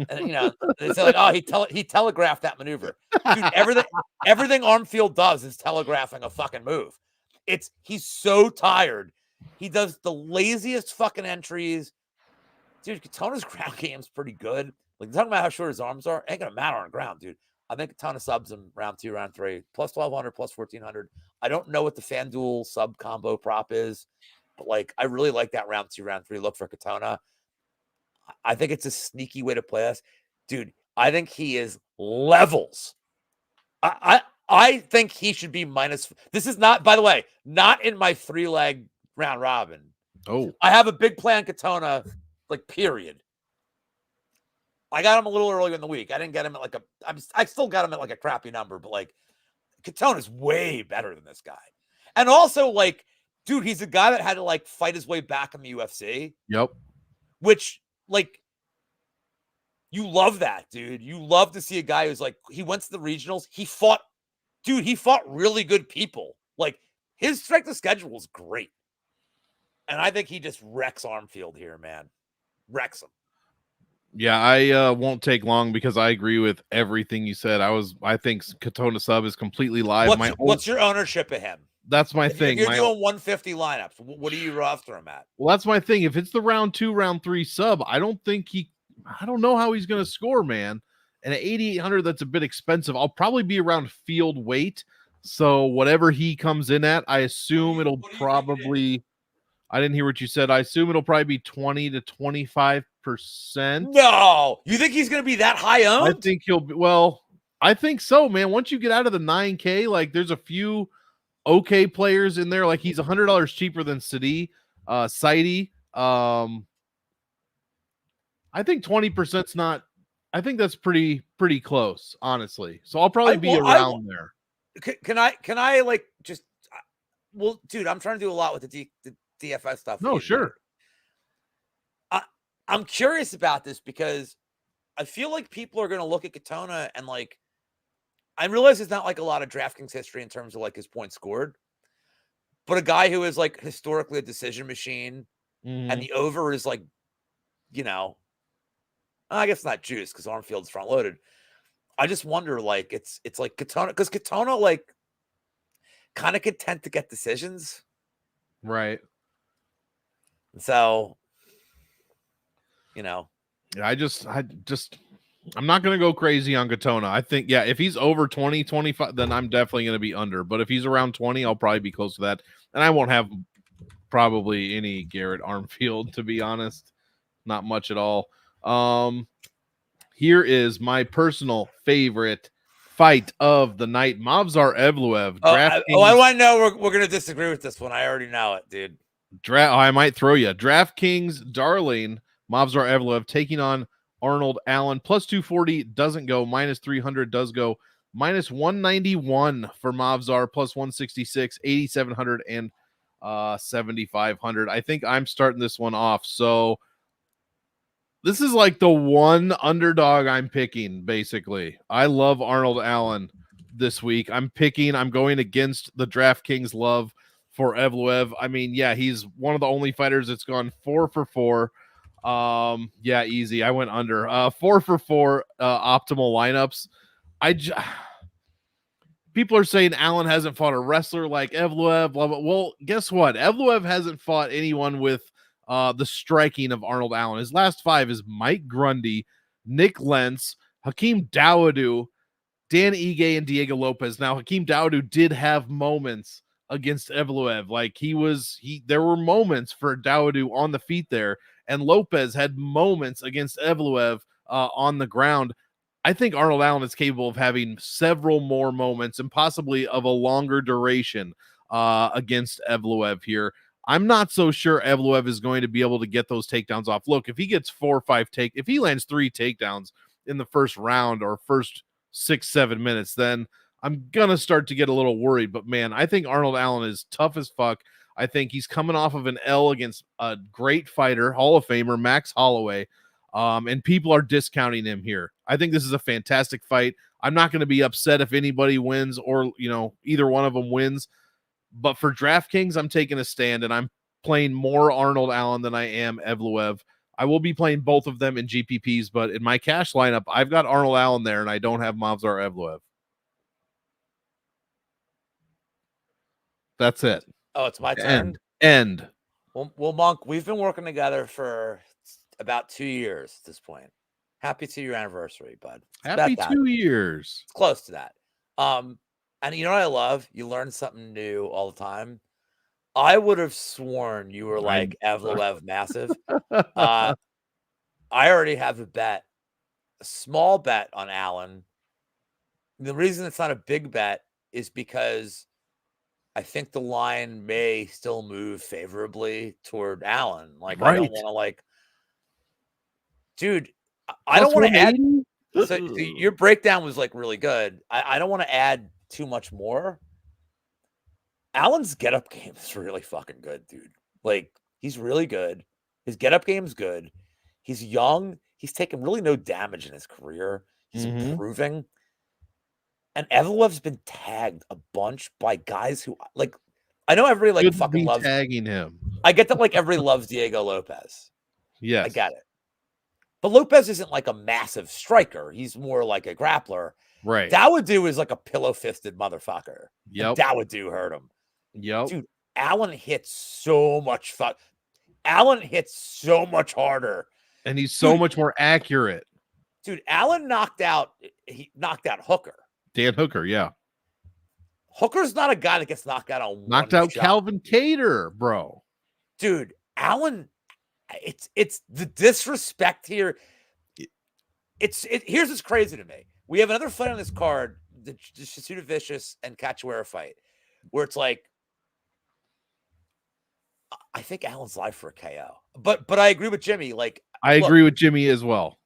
And they say like, oh, he telegraphed that maneuver. Dude, everything Armfield does is telegraphing a fucking move. He's so tired. He does the laziest fucking entries. Dude, Katona's ground game's pretty good. Like, talking about how short his arms are, ain't gonna matter on the ground, dude. I think Katona subs him round 2, round 3, plus 1,200, plus 1,400. I don't know what the FanDuel sub combo prop is, but like, I really like that round 2, round 3 look for Katona. I think it's a sneaky way to play us, dude. I think he is levels. I think he should be minus. This is not, by the way, not in my 3-leg round robin.
Oh,
I have a big plan, Katona, like, period. I got him a little earlier in the week. I didn't get him at like I still got him at like a crappy number, but like, Katona's way better than this guy. And also, like, dude, he's a guy that had to like fight his way back in the UFC.
Yep.
Which, like, you love that, dude. You love to see a guy who's like, he went to the regionals. He fought really good people. Like, his strength of schedule is great. And I think he just wrecks Armfield here, man. Wrecks him.
Yeah, I won't take long because I agree with everything you said. I think Katona sub is completely live.
What's your ownership of him?
That's my thing.
If you're doing 150 lineups, what do you roster him at?
Well, that's my thing. If it's the round 2, round 3 sub, I don't know how he's going to score, man. And at 8,800, that's a bit expensive. I'll probably be around field weight. So whatever he comes in at, I assume it'll probably. I didn't hear what you said. I assume it'll probably be 20 to 25%.
No, you think he's going to be that high owned?
I think he'll be. Well, I think so, man. Once you get out of the 9K, like, there's a few okay players in there. Like, he's $100 cheaper than Sidi. I think 20%'s not. I think that's pretty close, honestly. So I'll probably be around there.
Can I like just? Well, dude, I'm trying to do a lot with the DFS stuff.
No, sure.
I'm curious about this because I feel like people are going to look at Katona and like, I realize it's not like a lot of DraftKings history in terms of like his points scored, but a guy who is like historically a decision machine and the over is like, I guess not juice because Armfield's front loaded. I just wonder, like, it's like Katona, because Katona like kind of content to get decisions,
right?
So,
I'm not going to go crazy on Katona. I think, yeah, if he's over 20, 25, then I'm definitely going to be under. But if he's around 20, I'll probably be close to that. And I won't have probably any Garrett Armfield, to be honest. Not much at all. Here is my personal favorite fight of the night. Movsar Evloev.
I want to know we're going to disagree with this one. I already know it, dude.
I might throw you. DraftKings darling Movsar Evloev taking on Arnold Allen. Plus 240 doesn't go. Minus 300 does go. Minus 191 for Movsar. Plus 166, 8,700 and 7,500. I think I'm starting this one off. So this is like the one underdog I'm picking, basically. I love Arnold Allen this week. I'm going against the DraftKings love for Evloev. I mean, yeah, he's one of the only fighters that's gone 4 for 4. Yeah, easy. I went under 4 for 4 optimal lineups. People are saying Allen hasn't fought a wrestler like Evloev. Blah, blah. Well, guess what? Evloev hasn't fought anyone with the striking of Arnold Allen. His last 5 is Mike Grundy, Nick Lentz, Hakeem Dawodu, Dan Ige, and Diego Lopez. Now, Hakeem Dawodu did have moments against Evloev. Like, there were moments for Dawodu on the feet there, and Lopez had moments against Evloev on the ground. I think Arnold Allen is capable of having several more moments and possibly of a longer duration against Evloev here. I'm not so sure Evloev is going to be able to get those takedowns off. Look, if he gets 4 or 5 if he lands 3 takedowns in the first round or first 6-7 minutes, then I'm gonna start to get a little worried. But man, I think Arnold Allen is tough as fuck. I think he's coming off of an L against a great fighter, Hall of Famer Max Holloway, and people are discounting him here. I think this is a fantastic fight. I'm not going to be upset if anybody wins or either one of them wins. But for DraftKings, I'm taking a stand and I'm playing more Arnold Allen than I am Evloev. I will be playing both of them in GPPs, but in my cash lineup, I've got Arnold Allen there, and I don't have Movsar Evloev. That's it.
Oh, it's my turn.
End.
Well, Monk, we've been working together for about 2 years at this point. Happy 2-year anniversary, bud.
Happy 2 years.
It's close to that. And you know what I love? You learn something new all the time. I would have sworn you were like Evloev massive. I already have a small bet on Allen. The reason it's not a big bet is because I think the line may still move favorably toward Allen. Like, I don't want to dude, I don't want to add. So your breakdown was like really good. I don't want to add too much more. Allen's get-up game is really fucking good, dude. Like, he's really good. His get-up game's good. He's young. He's taken really no damage in his career. He's improving. And Evloev's been tagged a bunch by guys who, like, I know everybody like fucking loves
tagging him.
I get that like everybody loves Diego Lopez.
Yes.
I get it. But Lopez isn't like a massive striker. He's more like a grappler.
Right.
Dawodu is like a pillow-fisted motherfucker.
Yep.
Dawodu hurt him.
Yep.
Dude, Allen hits so much Allen hits so much harder.
And he's so much more accurate.
Dude, Allen knocked out Hooker.
Dan Hooker, yeah.
Hooker's not a guy that gets knocked out on
knocked
one
out
shot.
Calvin Kattar, bro.
Dude, Allen, it's the disrespect here. Here's what's crazy to me. We have another fight on this card, the Shasuda Vicious and Cachoeira fight, where it's like, I think Allen's live for a KO. But I agree with Jimmy. Like,
I agree with Jimmy as well.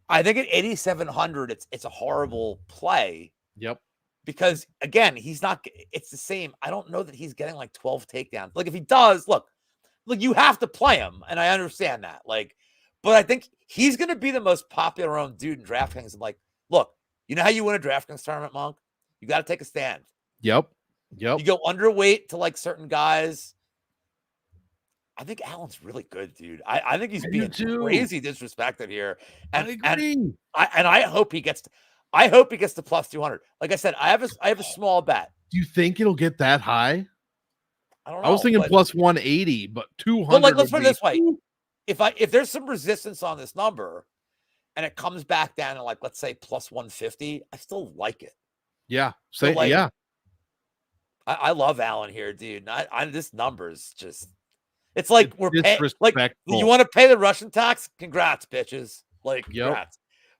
I think at 8,700, it's a horrible play.
Yep.
Because again, it's the same. I don't know that he's getting like 12 takedowns. Like, if he does, look, you have to play him, and I understand that. Like, but I think he's going to be the most popular owned dude in DraftKings. And like, look, you know how you win a DraftKings tournament, Monk? You got to take a stand.
Yep.
You go underweight to like certain guys. I think Allen's really good, dude. I think he's being crazy disrespected here. And,
I agree.
And I hope he gets to plus 200. Like I said, I have a small bet.
Do you think it'll get that high?
I don't know.
I was thinking plus 180, but 200.
But like, let's put it this way: if there's some resistance on this number, and it comes back down to like, let's say plus 150, I still like it.
Yeah.
Yeah. I love Allen here, dude. This number is just. It's like we're paying. Like, you want to pay the Russian tax? Congrats, bitches. Like, congrats.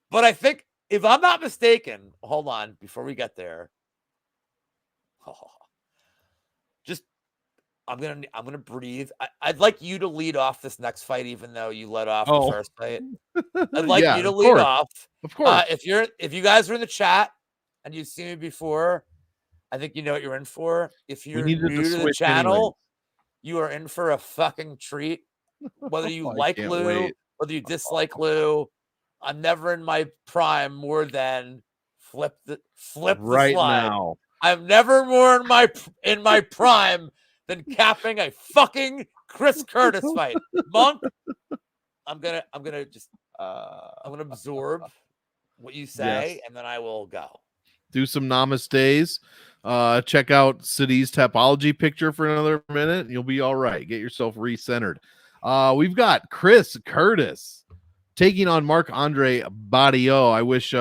But I think, if I'm not mistaken, hold on before we get there. I'm gonna breathe. I'd like you to lead off this next fight, even though you led off the first fight. I'd like you to lead off.
Of course.
If you guys are in the chat and you've seen me before, I think you know what you're in for. If you're new to the channel, you are in for a fucking treat. Whether you like Lou, whether you dislike Lou, I'm never in my prime more than flip the
right
slide.
Now.
I'm never more in my prime than capping a fucking Chris Curtis fight. Monk, I'm gonna absorb what you say, and then I will go.
Do some namaste. Check out City's topology picture for another minute, and you'll be all right. Get yourself recentered. We've got Chris Curtis taking on Marc-Andre Bario. I wish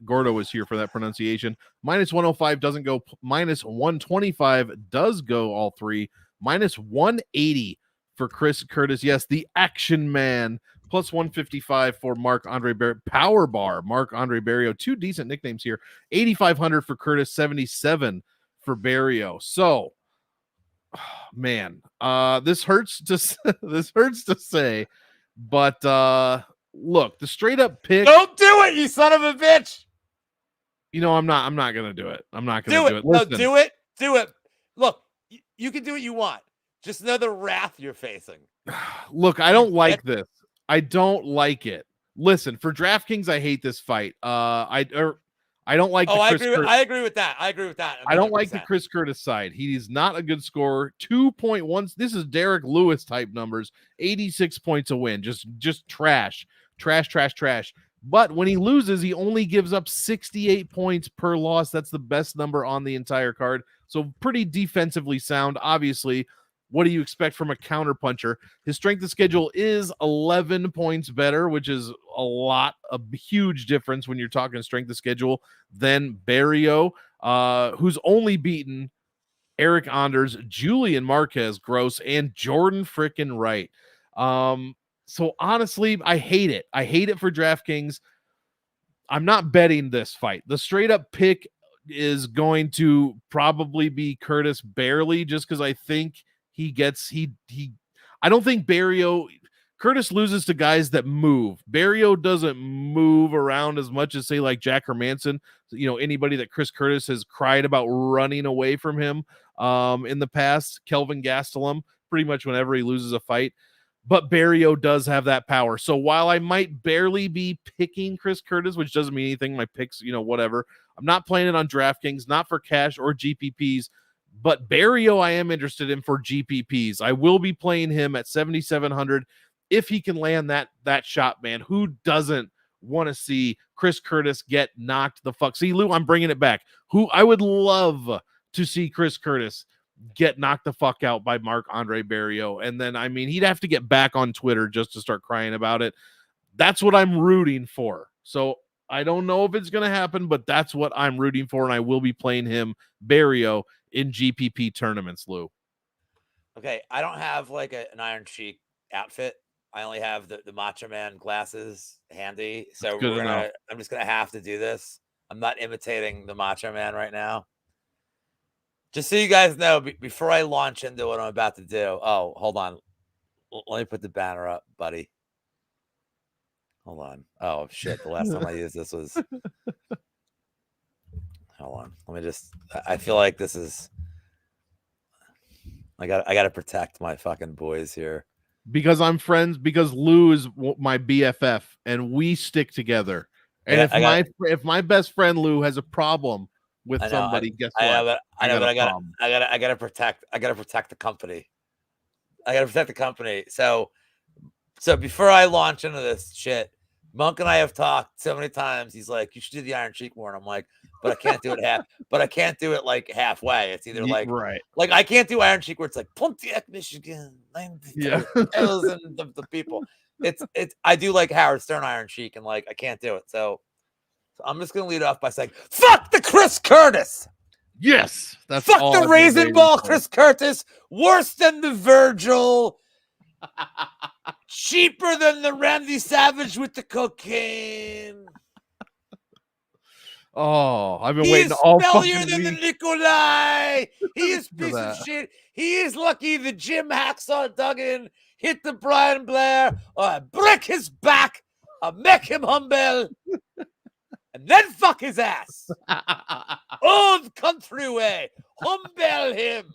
Gordo was here for that pronunciation. Minus 105 doesn't go. Minus 125 does go all three. Minus 180 for Chris Curtis. Yes, the action man. Plus 155 for Marc-Andre Barrio. Power bar, Marc-Andre Barrio. Two decent nicknames here. 8,500 for Curtis, 77 for Barrio. So, man, this hurts to say, but look, the straight up pick.
Don't do it, you son of a bitch.
You know, I'm not gonna do it. I'm not gonna do it.
No, do it. Do it. Look, you can do what you want. Just know the wrath you're facing.
Look, I don't like this. I don't like it. Listen, for DraftKings, I hate this fight. I I don't like
I agree with that. I
don't like the Chris Curtis side. He's not a good scorer. 2.1. This is Derek Lewis type numbers. 86 points a win. Just trash. But when he loses, he only gives up 68 points per loss. That's the best number on the entire card. So pretty defensively sound. Obviously, what do you expect from a counterpuncher? His strength of schedule is 11 points better, which is a huge difference when you're talking strength of schedule than Bario, who's only beaten Eric Anders, Julian Marquez Gross, and Jordan frickin' Wright. So honestly, I hate it. I hate it for DraftKings. I'm not betting this fight. The straight up pick is going to probably be Curtis barely, just because I think I don't think Curtis loses to guys that move. Bario doesn't move around as much as, say, like Jack Hermanson. Anybody that Chris Curtis has cried about running away from him in the past. Kelvin Gastelum, pretty much whenever he loses a fight. But Bario does have that power. So while I might barely be picking Chris Curtis, which doesn't mean anything, my picks, whatever. I'm not playing it on DraftKings, not for cash or GPPs. But Bario, I am interested in for GPPs. I will be playing him at 7,700 if he can land that shot, man. Who doesn't want to see Chris Curtis get knocked the fuck? See, Lou, I'm bringing it back. I would love to see Chris Curtis get knocked the fuck out by Marc-Andre Barrio. And then, he'd have to get back on Twitter just to start crying about it. That's what I'm rooting for. So I don't know if it's going to happen, but that's what I'm rooting for. And I will be playing him, Bario, in GPP tournaments, Lou.
Okay, I don't have like an Iron Sheik outfit. I only have the Macho Man glasses handy. So I'm just gonna have to do this. I'm not imitating the Macho Man right now. Just so you guys know, before I launch into what I'm about to do. Oh, hold on. Let me put the banner up, buddy. Hold on. Oh shit! The last time I used this was. Hold on. Let me just. I feel like this is. I got to protect my fucking boys here.
Because I'm friends. Because Lou is my BFF, and we stick together. And if my best friend Lou has a problem with somebody, guess what?
I gotta protect the company. I gotta protect the company. So before I launch into this shit, Monk and I have talked so many times. He's like, you should do the Iron Sheik more. And I'm like, but I can't do it but I can't do it like halfway. It's either like I can't do Iron Sheik where it's like Pontiac, Michigan, 90,000 of the people. It's I do like Howard Stern Iron Sheik, and like I can't do it. So I'm just gonna lead off by saying, fuck the Chris Curtis.
Yes, that's
fuck the Raisin Ball Chris Curtis. Worse than the Virgil. Cheaper than the Randy Savage with the cocaine.
Oh, I've been waiting all fucking week.
Than the Nikolai. He is piece of shit. He is lucky the Jim Hacksaw Duggan hit the Brian Blair, or I break his back, I make him humble, and then fuck his ass. Old country way. Humble him.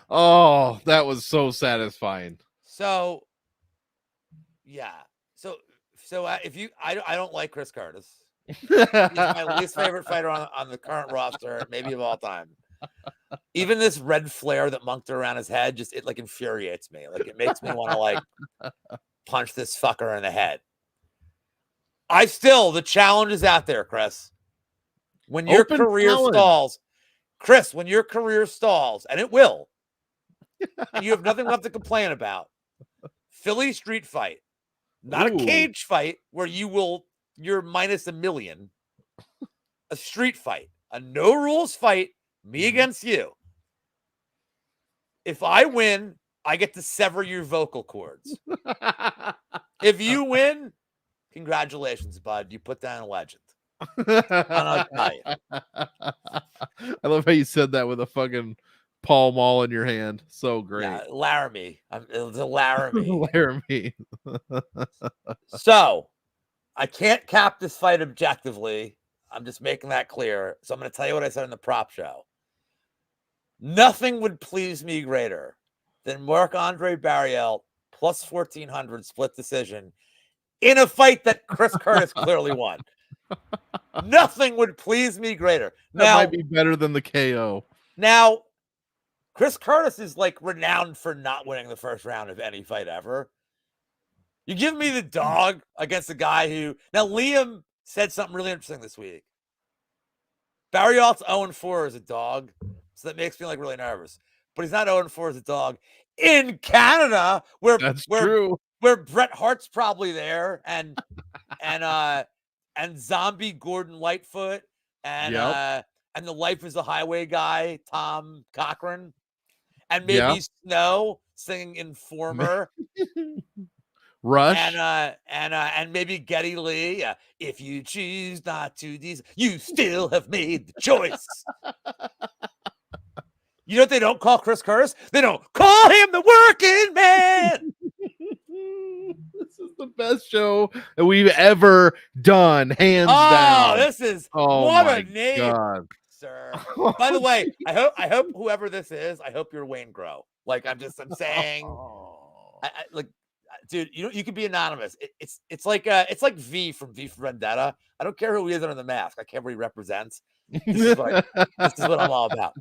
Oh, that was so satisfying.
So, yeah. So if you, I don't like Chris Curtis. He's my least favorite fighter on the current roster, maybe of all time. Even this red flare that monked around his head, it like infuriates me. Like it makes me want to like punch this fucker in the head. The challenge is out there, Chris. When your career stalls, Chris, when your career stalls, and it will, and you have nothing left to complain about, Philly street fight, not a cage fight where you're minus $1 million, a street fight, a no rules fight, me against you. If I win, I get to sever your vocal cords. If you win, congratulations, bud. You put down a legend. I
love how you said that with a fucking Pall Mall in your hand. So great.
Yeah, Laramie. It's a Laramie.
Laramie.
So, I can't cap this fight objectively. I'm just making that clear. So I'm going to tell you what I said in the prop show. Nothing would please me greater than Marc-Andre Barrio plus 1,400 split decision in a fight that Chris Curtis clearly won. Nothing would please me greater.
That might be better than the KO.
Now, Chris Curtis is like renowned for not winning the first round of any fight ever. You give me the dog against the guy who... Now, Liam said something really interesting this week. Barriot's 0-4 as a dog, so that makes me like really nervous. But he's not 0-4 as a dog in Canada, where
true.
Where Bret Hart's probably there, and Zombie Gordon Lightfoot, and the Life is a Highway guy, Tom Cochran, and maybe Snow singing Informer.
Rush
and maybe Geddy Lee. If you choose not to, you still have made the choice. You know what they don't call Chris Curtis? They don't call him the working man.
This is the best show that we've ever done, hands down.
This is what a name, God. Sir. By the way, I hope whoever this is, I hope you're Wayne Grow. Like I'm saying, like. Dude, you can be anonymous. It's like V from V for Vendetta. I don't care who he is under the mask. I care what he represents. This is what I'm all about.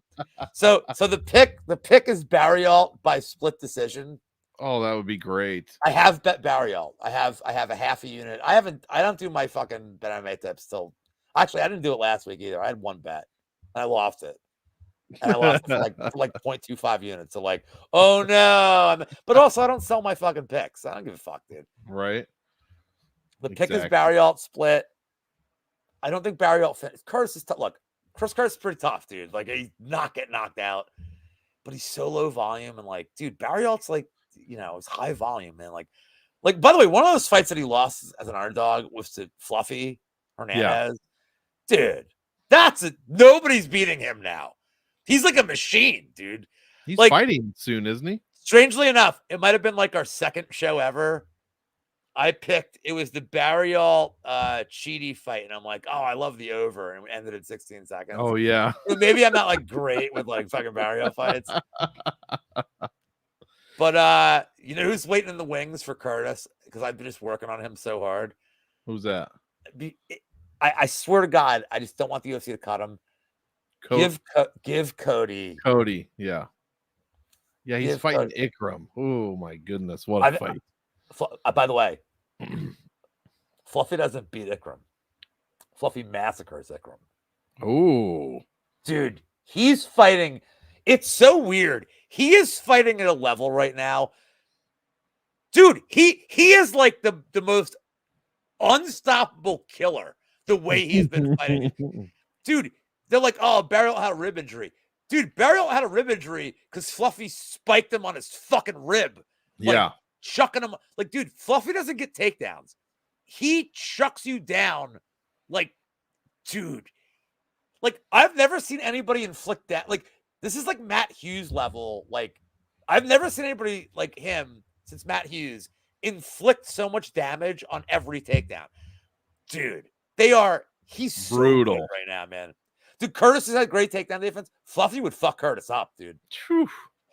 So the pick is Bario by split decision.
Oh, that would be great.
I have bet Bario. I have a half a unit. I don't do my fucking bet MMA tips till. Actually, I didn't do it last week either. I had one bet and I lost it. And I lost it for like 0.25 units. So like, oh no. But also I don't sell my fucking picks. I don't give a fuck, dude.
Right.
The pick is Bario split. I don't think Bario Curtis is tough. Look, Chris Curtis is pretty tough, dude. Like he's not getting knocked out, but he's so low volume and like, dude, Barriot's like, it's high volume, man. Like by the way, one of those fights that he lost as an underdog was to Fluffy Hernandez. Yeah. Dude, nobody's beating him now. He's like a machine, dude.
He's
like,
fighting soon, isn't he?
Strangely enough, it might have been like our second show ever. It was the Bario Cheaty fight, and I'm like, oh, I love the over, and we ended in 16 seconds.
Oh yeah.
Maybe I'm not like great with like fucking Bario fights. But who's waiting in the wings for Curtis? Because I've been just working on him so hard.
Who's that?
I swear to God, I just don't want the UFC to cut him. Give Cody.
Cody, yeah. Yeah, he's fighting Cody. Ikram. Oh my goodness, what a fight.
By the way, Fluffy doesn't beat Ikram. Fluffy massacres Ikram.
Oh.
Dude, he's fighting. It's so weird. He is fighting at a level right now. Dude, he is like the most unstoppable killer the way he's been fighting. Dude, they're like, oh, Bario had a rib injury. Dude, Bario had a rib injury because Fluffy spiked him on his fucking rib. Like, chucking him. Like, dude, Fluffy doesn't get takedowns. He chucks you down. Like, dude. Like, I've never seen anybody inflict that. Like, this is like Matt Hughes level. Like, I've never seen anybody like him since Matt Hughes inflict so much damage on every takedown. Dude, he's brutal so right now, man. Dude, Curtis has had great takedown defense. Fluffy would fuck Curtis up, dude.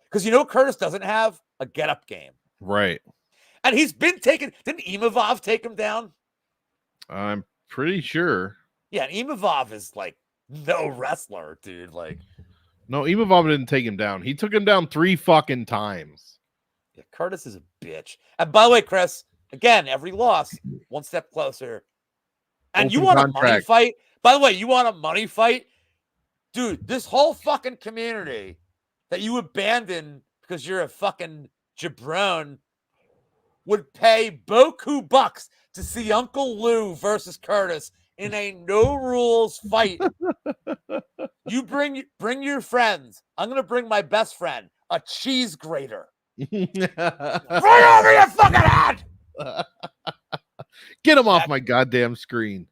Because you know Curtis doesn't have? A get-up game.
Right.
And he's been taken. Didn't Imavov take him down?
I'm pretty sure.
Yeah, and Imavov is like no wrestler, dude. Like,
no, Imavov didn't take him down. He took him down 3 fucking times.
Yeah, Curtis is a bitch. And by the way, Chris, again, every loss, one step closer. And open you want contract. A money fight? By the way, you want a money fight? Dude, this whole fucking community that you abandoned because you're a fucking jabron would pay boku bucks to see Uncle Lou versus Curtis in a no rules fight. You bring your friends. I'm gonna bring my best friend, a cheese grater. Right over your fucking head.
Get him off my goddamn screen.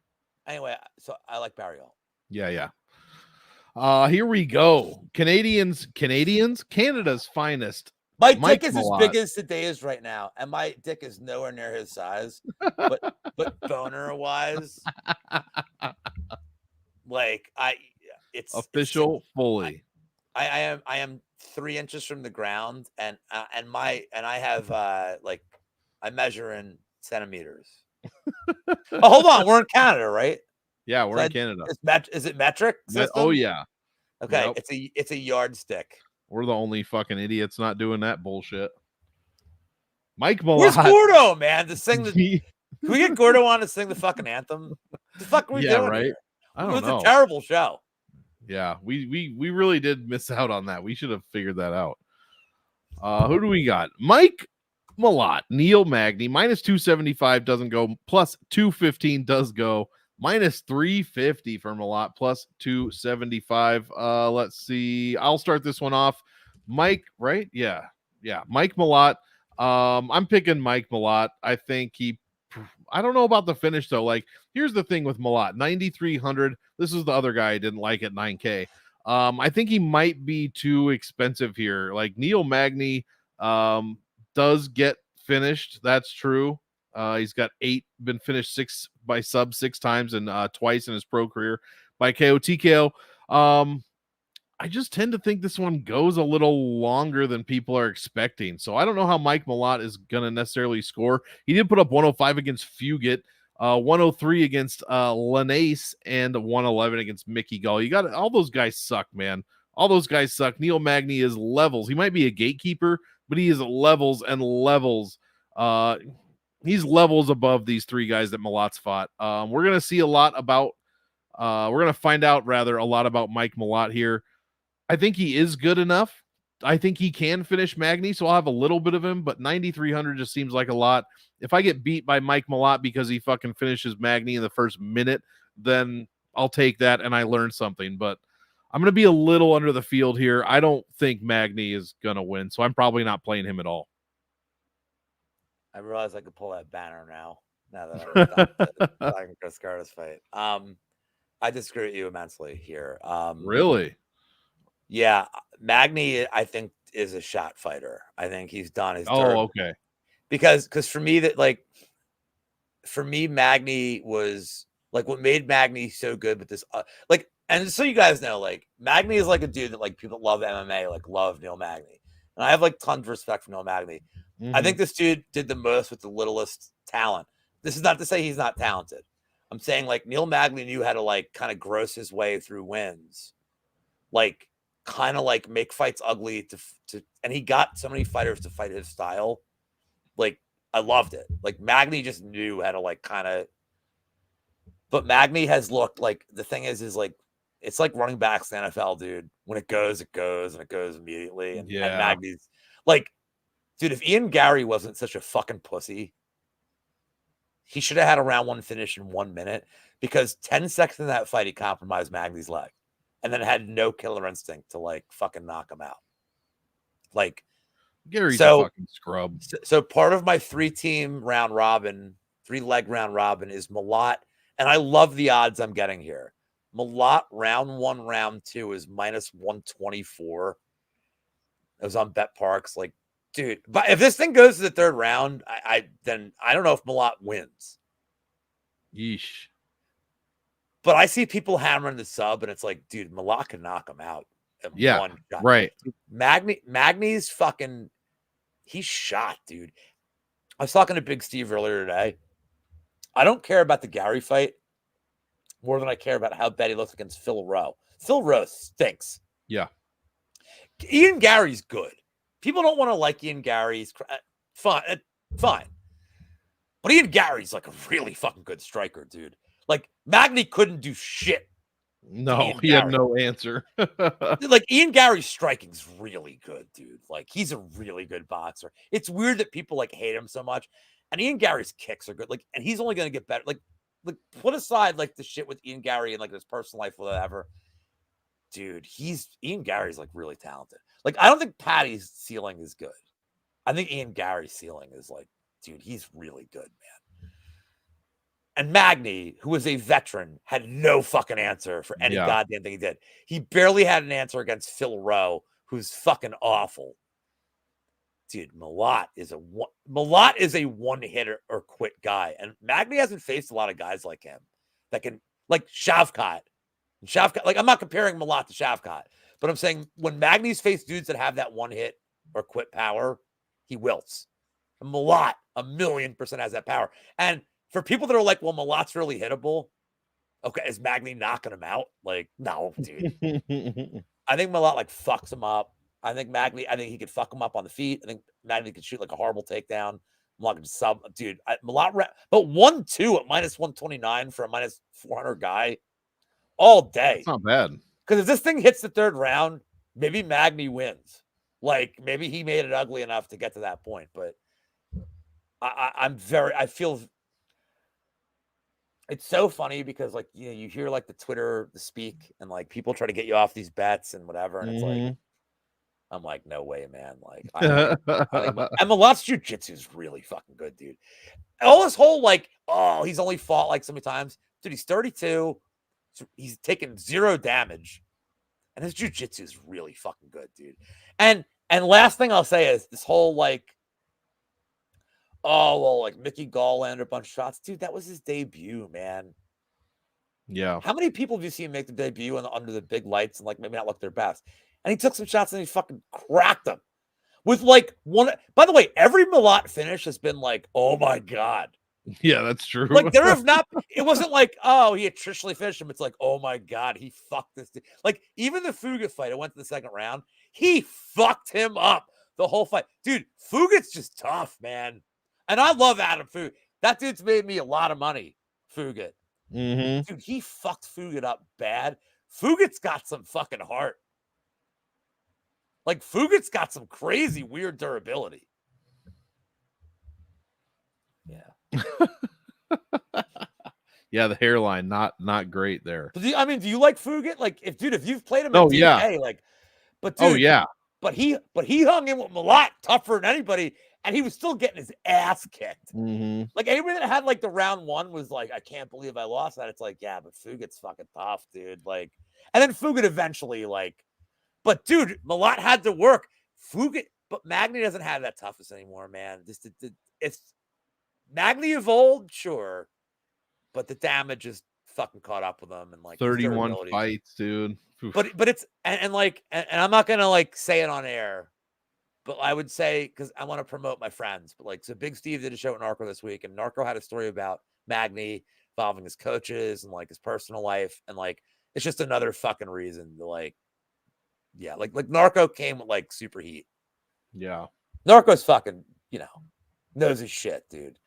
Anyway, so I like Bario.
Yeah. Here we go. Canada's finest.
My dick is as big as today is right now, and my dick is nowhere near his size. But boner wise, like it's
official fully.
I am 3 inches from the ground, and I have I measure in centimeters. Oh, hold on, we're in Canada, right?
Yeah, we're in Canada.
Is it metric system?
Oh yeah.
Okay,
Yep.
it's a yardstick.
We're the only fucking idiots not doing that bullshit. Mike Malott.
Where's Gordo, man? To sing the Can we get Gordo on to sing the fucking anthem? What the fuck are we doing
right?
here?
I don't know.
It was a terrible show.
Yeah, we really did miss out on that. We should have figured that out. Who do we got? Mike Malott, Neil Magny, minus 275 doesn't go, plus 215 does go, minus 350 for Malott, plus 275. Let's see. I'll start this one off. Mike, right? Yeah. Mike Malott. I'm picking Mike Malott. I think I don't know about the finish though. Like, here's the thing with Malott, 9,300. This is the other guy I didn't like at 9K. I think he might be too expensive here. Like Neil Magny does get finished. That's true. He's got been finished 6 by sub 6 times and twice in his pro career by KO TKO. I just tend to think this one goes a little longer than people are expecting. So I don't know how Mike Malott is going to necessarily score. He did put up 105 against Fugit, 103 against Lanace, and 111 against Mickey Gall. You got all those guys suck, man. All those guys suck. Neil Magny is levels. He might be a gatekeeper, but he is levels and levels. He's levels above these 3 guys that Malott's fought. We're going to see a lot about, we're going to find out rather a lot about Mike Malott here. I think he is good enough. I think he can finish Magny, so I'll have a little bit of him, but 9,300 just seems like a lot. If I get beat by Mike Malott because he fucking finishes Magny in the first minute, then I'll take that and I learned something. But I'm going to be a little under the field here. I don't think Magny is going to win, so I'm probably not playing him at all.
I realize I could pull that banner now that I can Chris Curtis fight. I disagree with you immensely here.
Really?
Yeah, Magny, I think, is a shot fighter. I think he's done his dirt.
Okay.
Because for me, Magny was like what made Magny so good with this. And so you guys know, like Magny is like a dude that like people love MMA, like love Neil Magny, and I have like tons of respect for Neil Magny. Mm-hmm. I think this dude did the most with the littlest talent. This is not to say he's not talented. I'm saying like Neil Magny knew how to like kind of gross his way through wins, like kind of like make fights ugly to and he got so many fighters to fight his style. Like I loved it. Like Magny just knew how to like kind of, but Magny has looked like the thing is like it's like running backs in the NFL, dude. When it goes and it goes immediately. And Magny's like, dude, if Ian Gary wasn't such a fucking pussy, he should have had a round 1 finish in 1 minute, because 10 seconds in that fight he compromised Magny's leg. And then had no killer instinct to like fucking knock him out. Like
Gary's a fucking scrub.
So part of my 3-leg round robin is Malott. And I love the odds I'm getting here. Malott round 1, round 2 is minus 124. It was on Bet Parks. Like, dude, but if this thing goes to the 3rd round, then I don't know if Malott wins.
Yeesh.
But I see people hammering the sub, and it's like, dude, Malott can knock him out in 1 shot.
Right.
Magny's fucking, he's shot, dude. I was talking to Big Steve earlier today. I don't care about the Gary fight more than I care about how bad he looks against Phil Rowe. Phil Rowe stinks.
Yeah.
Ian Gary's good. People don't want to like Ian Gary's fine. But Ian Gary's like a really fucking good striker, dude. Like, Magny couldn't do shit.
No, he had no answer.
Like, Ian Gary's striking's really good, dude. Like, he's a really good boxer. It's weird that people, like, hate him so much. And Ian Gary's kicks are good. Like, and he's only going to get better. Like, put aside, like, the shit with Ian Gary and, like, his personal life, whatever. Dude, Ian Gary's, like, really talented. Like, I don't think Patty's ceiling is good. I think Ian Gary's ceiling is, like, dude, he's really good, man. And Magny, who was a veteran, had no fucking answer for any goddamn thing he did. He barely had an answer against Phil Rowe, who's fucking awful. Dude, Malott is a one-hitter or quit guy. And Magny hasn't faced a lot of guys like him that can, like Shavkat. Like, I'm not comparing Malott to Shavkat, but I'm saying when Magny's faced dudes that have that one hit or quit power, he wilts. And Malott, 1,000,000% has that power. And for people that are like, well, Malott's really hittable, Okay, is Magny knocking him out? Like, no, dude. I think Malott like fucks him up. I think he could fuck him up on the feet. I think Magny could shoot like a horrible takedown. Malott could sub, dude. Malott, but 1-2 at -129 for a -400 guy all day.
It's not bad.
Because if this thing hits the third round, maybe Magny wins. Like maybe he made it ugly enough to get to that point. But I feel it's so funny because like you hear like the speak and like people try to get you off these bets and whatever, and it's like I'm like, no way, man. Like I think and Malott's jiu-jitsu is really fucking good, dude. All this whole like, oh, he's only fought like so many times. Dude, he's 32. So he's taken 0 damage. And his jiu-jitsu is really fucking good, dude. And last thing I'll say is this whole like, oh, well, like Mickey Gall landed a bunch of shots. Dude, that was his debut, man.
Yeah.
How many people have you seen make the debut under the big lights and like maybe not look their best? And he took some shots and he fucking cracked them. With like one, by the way, every Malott finish has been like, oh my God.
Yeah, that's true.
Like there have not, it wasn't like, oh, he attritionally finished him. It's like, oh my God, he fucked this dude. Like even the Fuga fight, I went to the second round, he fucked him up the whole fight. Dude, Fugat's just tough, man. And I love Adam Fugat. That dude's made me a lot of money, Fugat. Dude, he fucked Fugat up bad. Fugat's got some fucking heart. Like Fugat's got some crazy weird durability. Yeah.
Yeah, the hairline not great there.
Do you like Fugat? Like if you've played him in DK, like but dude, but he hung in with Malott tougher than anybody, and he was still getting his ass kicked. Like anybody that had like the round 1 was like, I can't believe I lost that. It's like, yeah, but Fugat's fucking tough, dude. Like, and then Fugat eventually, like, but dude, Malott had to work. Fugat, but Magny doesn't have that toughness anymore, man. It's Magny of old, sure, but the damage is fucking caught up with him, and like
31 fights, dude.
Oof. But it's and I'm not gonna like say it on air, but I would say because I want to promote my friends. But like, so Big Steve did a show at Narco this week, and Narco had a story about Magny involving his coaches and like his personal life, and like it's just another fucking reason to like, yeah, like Narco came with like super heat.
Yeah,
Narco's fucking knows his shit, dude.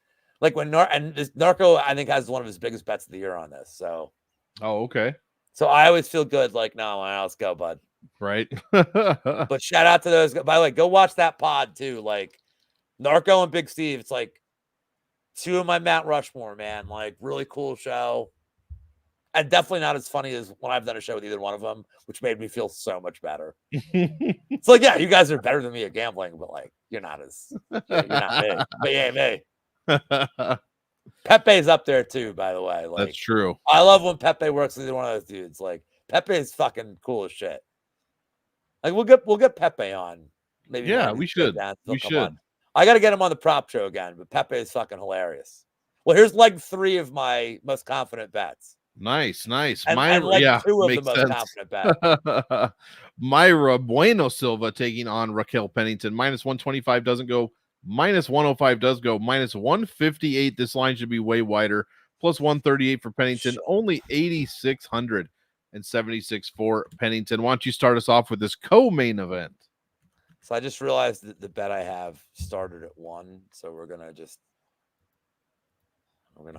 Like when Narco, I think has one of his biggest bets of the year on this. So,
oh okay.
So I always feel good. Like, no, let's go, bud.
Right.
But shout out to those. By the way, go watch that pod too. Like Narco and Big Steve. It's like 2 of my Mount Rushmore, man. Like really cool show. And definitely not as funny as when I've done a show with either one of them, which made me feel so much better. It's like, yeah, you guys are better than me at gambling, but like, you're not me. But yeah, me. Pepe's up there too, by the way. Like,
that's true.
I love when Pepe works with either one of those dudes. Like Pepe is fucking cool as shit. Like we'll get Pepe on. Maybe
we should. We should.
On. I got to get him on the prop show again, but Pepe is fucking hilarious. Well, here's leg 3 of my most confident bets.
Nice.
And leg 2 of the most confident bet.
Myra Bueno Silva taking on Raquel Pennington. -125 doesn't go. -105 does go. -158. This line should be way wider. +138 for Pennington. Only 8,676 for Pennington. Why don't you start us off with this co-main event?
So I just realized that the bet I have started at 1. So we're gonna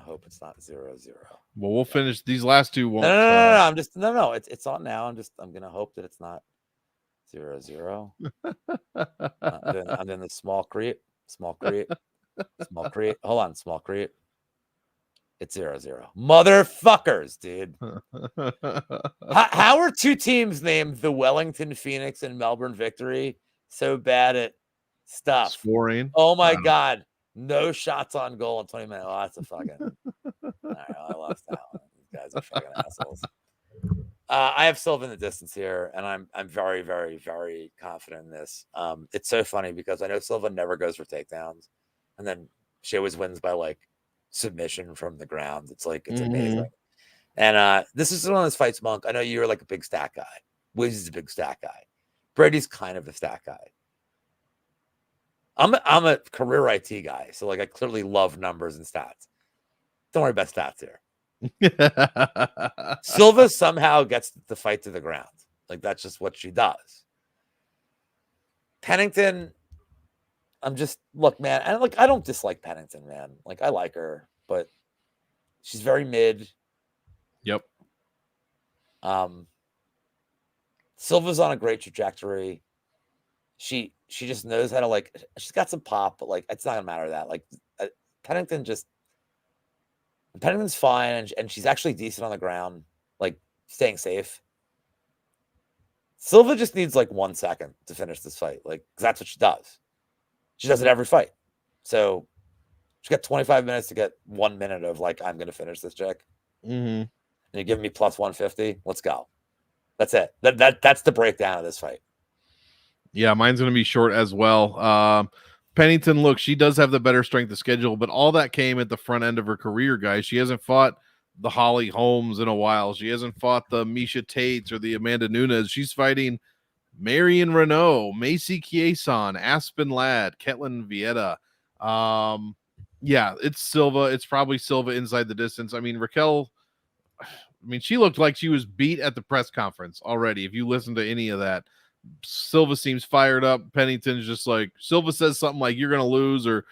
hope it's not 0-0.
Well, we'll finish these last 2. Won't,
no. It's on now. I'm gonna hope that it's not 0-0. I'm doing the small create. Hold on, small create. It's 0-0. Motherfuckers, dude. How are 2 teams named the Wellington Phoenix and Melbourne Victory so bad at stuff?
Scoring.
Oh my God. No shots on goal in 20 minutes. Oh, that's a fucking. All right, I lost that one. These guys are fucking assholes. I have Silva in the distance here, and I'm very, very, very confident in this. It's so funny because I know Silva never goes for takedowns, and then she always wins by like submission from the ground. It's like it's amazing. And this is one of those fights, Monk. I know you're like a big stat guy. Wiz is a big stat guy. Brady's kind of a stat guy. I'm a career IT guy, so like I clearly love numbers and stats. Don't worry about stats here. Silva somehow gets the fight to the ground. Like, that's just what she does. Pennington, look, man, I don't dislike Pennington, man. Like, I like her, but she's very mid.
Yep.
Silva's on a great trajectory. She just knows how to, like, she's got some pop, but like, it's not gonna matter that. Like, Pennington's fine, and she's actually decent on the ground, like staying safe. Silva just needs like 1 second to finish this fight. Like, that's what she does. She does it every fight. So she's got 25 minutes to get 1 minute of like, I'm gonna finish this chick.
Mm-hmm.
And you're giving me plus 150. Let's go. That's it. That's the breakdown of this fight.
Yeah, mine's going to be short as well. Pennington, look, she does have the better strength of schedule, but all that came at the front end of her career, guys. She hasn't fought the Holly Holmes in a while. She hasn't fought the Misha Tates or the Amanda Nunes. She's fighting Marion Renault, Macy Chiasson, Aspen Ladd, Ketlin Vieta. Yeah, it's Silva. It's probably Silva inside the distance. I mean, Raquel, she looked like she was beat at the press conference already. If you listen to any of that, Silva seems fired up. Pennington's just like, Silva says something like, you're going to lose, or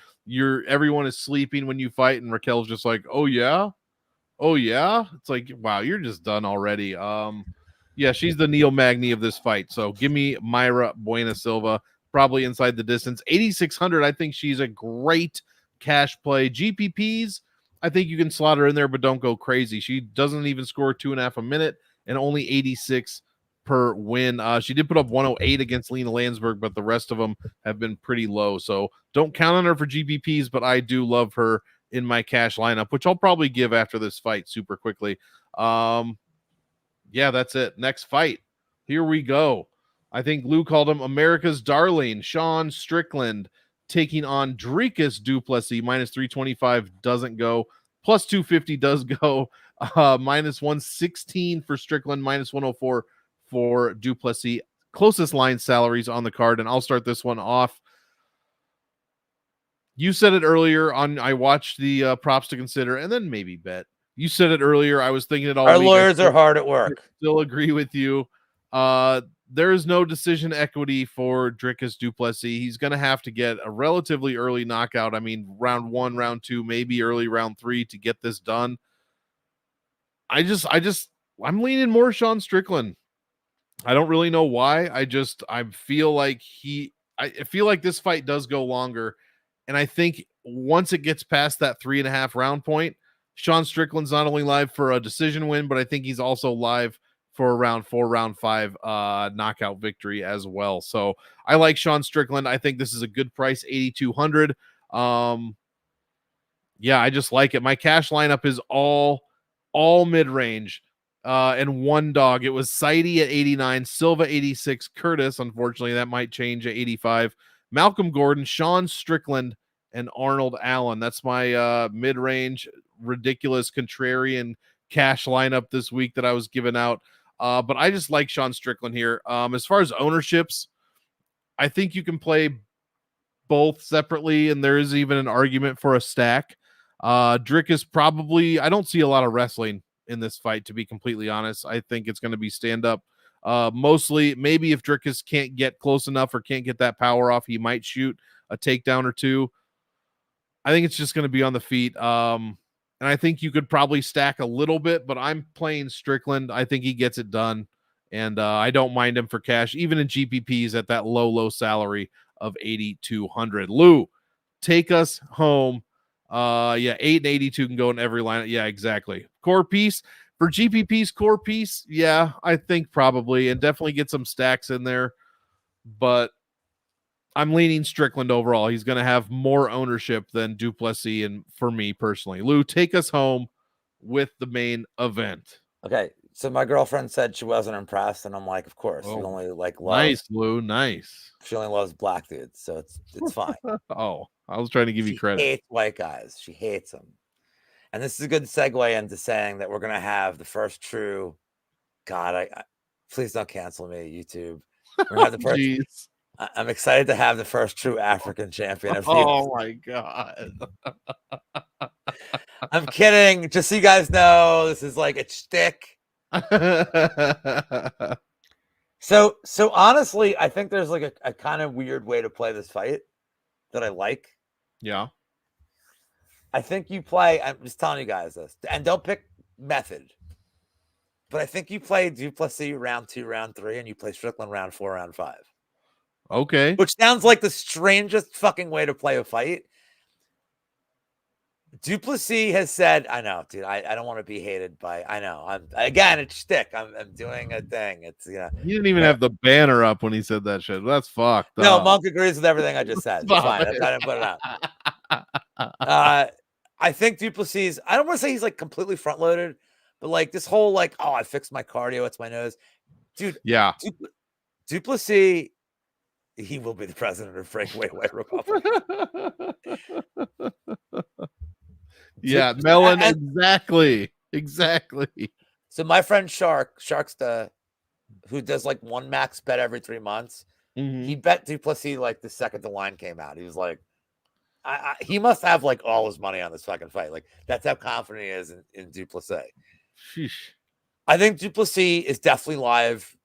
everyone is sleeping when you fight. And Raquel's just like, oh yeah. It's like, wow, you're just done already. Yeah, she's the Neo Magni of this fight. So give me Mayra Bueno Silva, probably inside the distance. 8,600. I think she's a great cash play. GPPs, I think you can slot her in there, but don't go crazy. She doesn't even score 2.5 a minute and only 86 per win. She did put up 108 against Lena Landsberg, but the rest of them have been pretty low. So don't count on her for GPPs, but I do love her in my cash lineup, which I'll probably give after this fight super quickly. Yeah, that's it. Next fight. Here we go. I think Lou called him America's Darling, Sean Strickland, taking on Dricus du Plessis. Minus 325 doesn't go. Plus 250 does go. Minus 116 for Strickland. Minus 104 for du Plessis. Closest line salaries on the card, and I'll start this one off. You said it earlier on. I watched the props to consider, and then maybe bet. You said it earlier. I was thinking it all
Our
week.
lawyers are hard at work.
I still agree with you. There is no decision equity for Dricus du Plessis. He's going to have to get a relatively early knockout. I mean, round 1, round 2, maybe early round 3 to get this done. I'm leaning more Sean Strickland. I don't really know why. I feel like this fight does go longer. And I think once it gets past that 3.5 round point, Sean Strickland's not only live for a decision win, but I think he's also live for a round 4, round 5 knockout victory as well. So I like Sean Strickland. I think this is a good price, 8,200. Yeah, I just like it. My cash lineup is all mid-range and one dog. It was Saidi at 89, Silva 86, Curtis, unfortunately, that might change at 85, Malcolm Gordon, Sean Strickland, and Arnold Allen. That's my mid-range, ridiculous, contrarian cash lineup this week that I was giving out. But I just like Sean Strickland here. As far as ownerships, I think you can play both separately, and there is even an argument for a stack. Dricus probably, I don't see a lot of wrestling in this fight, to be completely honest. I think it's going to be stand-up. Mostly, maybe if Dricus can't get close enough or can't get that power off, he might shoot a takedown or two. I think it's just going to be on the feet. And I think you could probably stack a little bit, but I'm playing Strickland. I think he gets it done. And I don't mind him for cash, even in GPPs at that low salary of 8,200. Lou, take us home. 8 and 82 can go in every line. Yeah, exactly. Core piece for GPP's core piece. Yeah, I think probably, and definitely get some stacks in there, but I'm leaning Strickland overall. He's going to have more ownership than du Plessis, and for me personally. Lou, take us home with the main event.
Okay, so my girlfriend said she wasn't impressed, and I'm like, of course, she only like loves.
Nice, Lou, nice.
She only loves black dudes, so it's fine.
Oh, I was trying to give you credit.
She hates white guys. She hates them. And this is a good segue into saying that we're going to have the first true. God, I please don't cancel me, YouTube. We're gonna have the first. I'm excited to have the first true African champion of the UFC.
Oh my God.
I'm kidding. Just so you guys know, this is like a shtick. So honestly, I think there's like a kind of weird way to play this fight that I like.
Yeah.
I think you play, I'm just telling you guys this, and don't pick method, but I think you play Duplessis round 2, round 3, and you play Strickland round 4, round 5.
Okay.
Which sounds like the strangest fucking way to play a fight. Duplessis has said, I know, dude, I don't want to be hated by, I know, it's shtick. I'm doing a thing. It's,
He didn't even have the banner up when he said that shit. That's fucked
No,
up.
Monk agrees with everything I just said. It's fine. I didn't put it out. I think Duplessis, I don't want to say he's like completely front loaded, but like this whole like, oh, I fixed my cardio, it's my nose. Dude,
Yeah.
Duplessis, he will be the president of Breakaway White Republic.
Yeah, Melon, exactly.
So my friend Shark's who does like one max bet every 3 months.
Mm-hmm.
He bet Duplessis like the second the line came out. He was like, he must have like all his money on this fucking fight. Like that's how confident he is in Duplessis.
Sheesh.
I think Duplessis is definitely live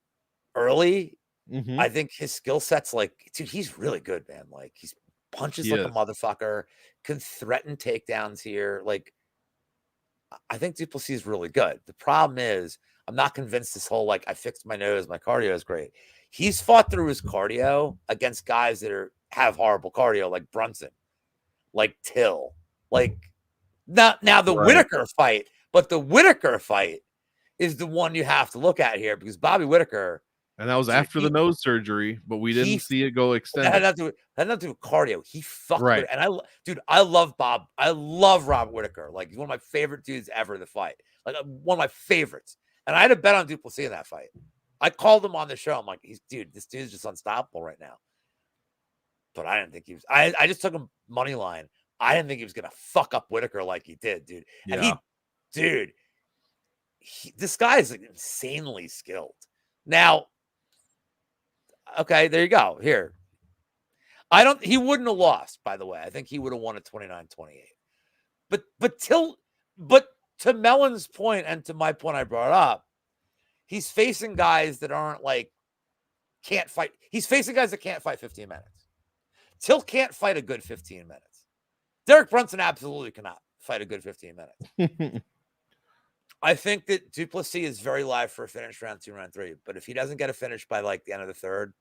early.
Mm-hmm.
I think his skill set's like, dude, he's really good, man. Like he punches like a motherfucker, can threaten takedowns here. Like I think Duplessis is really good. The problem is I'm not convinced this whole like I fixed my nose, my cardio is great. He's fought through his cardio against guys that have horrible cardio, like Brunson, like Till, like now the Whitaker fight, but the Whitaker fight is the one you have to look at here because Bobby Whitaker.
And that was after the nose surgery, but we didn't see it go extended.
That had nothing to do with cardio. He fucked with it. And I love Bob. I love Rob Whitaker. Like he's one of my favorite dudes ever in the fight. Like one of my favorites. And I had a bet on Duplessis in that fight. I called him on the show. I'm like, this dude's just unstoppable right now. But I didn't think he was. I just took him money line. I didn't think he was gonna fuck up Whitaker like he did, dude. And this guy is insanely skilled. Now, okay, there you go. Here. He wouldn't have lost, by the way. I think he would have won at 29-28. But to Mellon's point and to my point I brought up, he's facing guys that aren't like can't fight. He's facing guys that can't fight 15 minutes. Till can't fight a good 15 minutes. Derek Brunson absolutely cannot fight a good 15 minutes. I think that Duplessis is very live for a finish round 2, round 3. But if he doesn't get a finish by like the end of the third,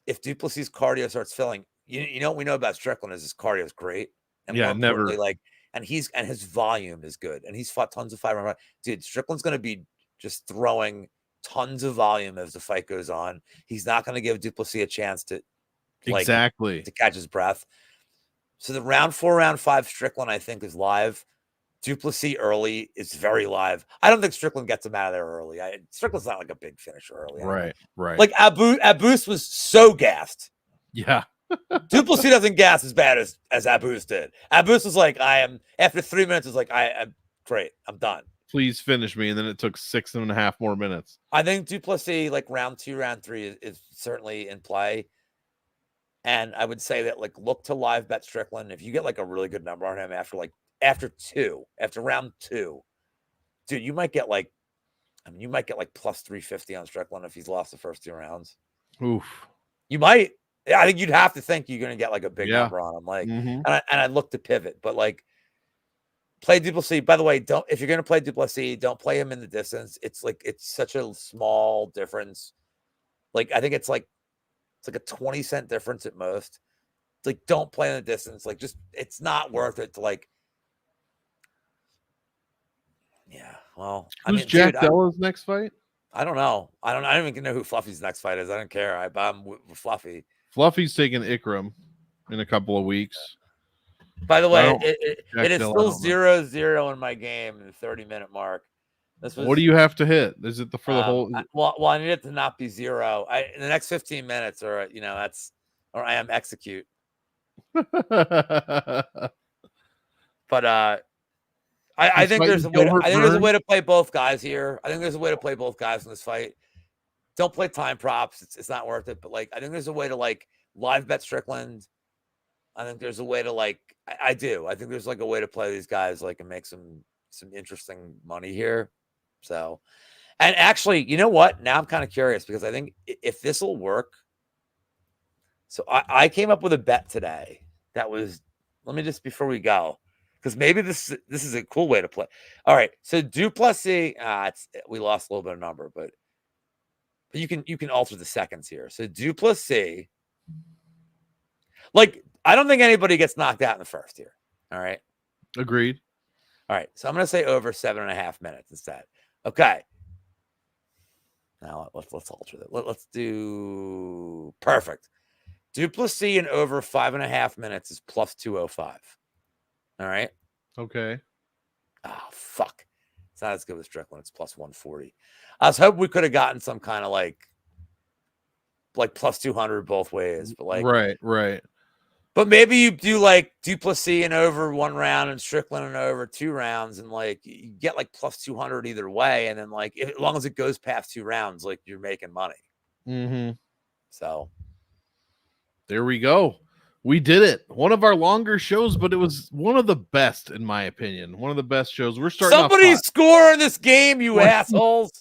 if Duplessis' cardio starts filling, you know what we know about Strickland is his cardio is great. And
never
like, and his volume is good. And he's fought tons of 5-round. Dude, Strickland's going to be just throwing tons of volume as the fight goes on. He's not going to give Duplessis a chance to to catch his breath. So the round 4, round 5 Strickland, I think, is live. Duplessis early is very live. I don't think Strickland gets him out of there early. Strickland's not like a big finisher early.
Right.
Like Abus was so gassed.
Yeah.
Duplessis doesn't gas as bad as Abus did. Abus was like, after 3 minutes, was like, I'm great. I'm done.
Please finish me. And then it took 6.5 more minutes.
I think Duplessis, like round 2, round 3 is certainly in play. And I would say that like look to live bet Strickland. If you get like a really good number on him after round 2, dude, you might get like plus 350 on Strickland if he's lost the first 2 rounds.
Oof.
You might. I think you'd have to think you're going to get like a big number on him. Like, and I look to pivot, but like play Duplessis. By the way, if you're going to play Duplessis, don't play him in the distance. It's such a small difference. Like, I think it's like a 20-cent difference at most. It's like, don't play in the distance. Like, just, it's not worth it to like, yeah. Well,
who's Jack Della's next fight?
I don't know. I don't even know who Fluffy's next fight is. I don't care. I'm with Fluffy.
Fluffy's taking Ikram in a couple of weeks.
By the way, it is still 0-0 in my game in the 30-minute mark.
What do you have to hit? Is it for the whole?
Well, I need it to not be 0. In the next 15 minutes, or I am execute. But I think there's a way. I think there's a way to play both guys here. I think there's a way to play both guys in this fight. Don't play time props. It's not worth it. But like, I think there's a way to like live bet Strickland. I think there's a way to like. I do. I think there's like a way to play these guys like and make some interesting money here. So, and actually, you know what? Now I'm kind of curious because I think if this will work. So I came up with a bet today that was. Let me just before we go, because maybe this is a cool way to play. All right, so Duplessis. We lost a little bit of number, but you can alter the seconds here. So Duplessis. Like, I don't think anybody gets knocked out in the first here. All right.
Agreed.
All right. So I'm going to say over 7.5 minutes instead. Okay. Now let's alter that. Let's do perfect. Duplessis in over 5.5 minutes is plus 205. All right.
Okay.
Oh, fuck. It's not as good as Strickland. It's plus 140. I was hoping we could have gotten some kind of like plus 200 both ways, but like,
right.
But maybe you do like Duplessis and over 1 round and Strickland and over 2 rounds, and like you get like plus 200 either way, and then like as long as it goes past 2 rounds, like you're making money.
Mm-hmm.
So
there we go. We did it. One of our longer shows, but it was one of the best, in my opinion. One of the best shows. We're starting.
Somebody score in this game, you assholes!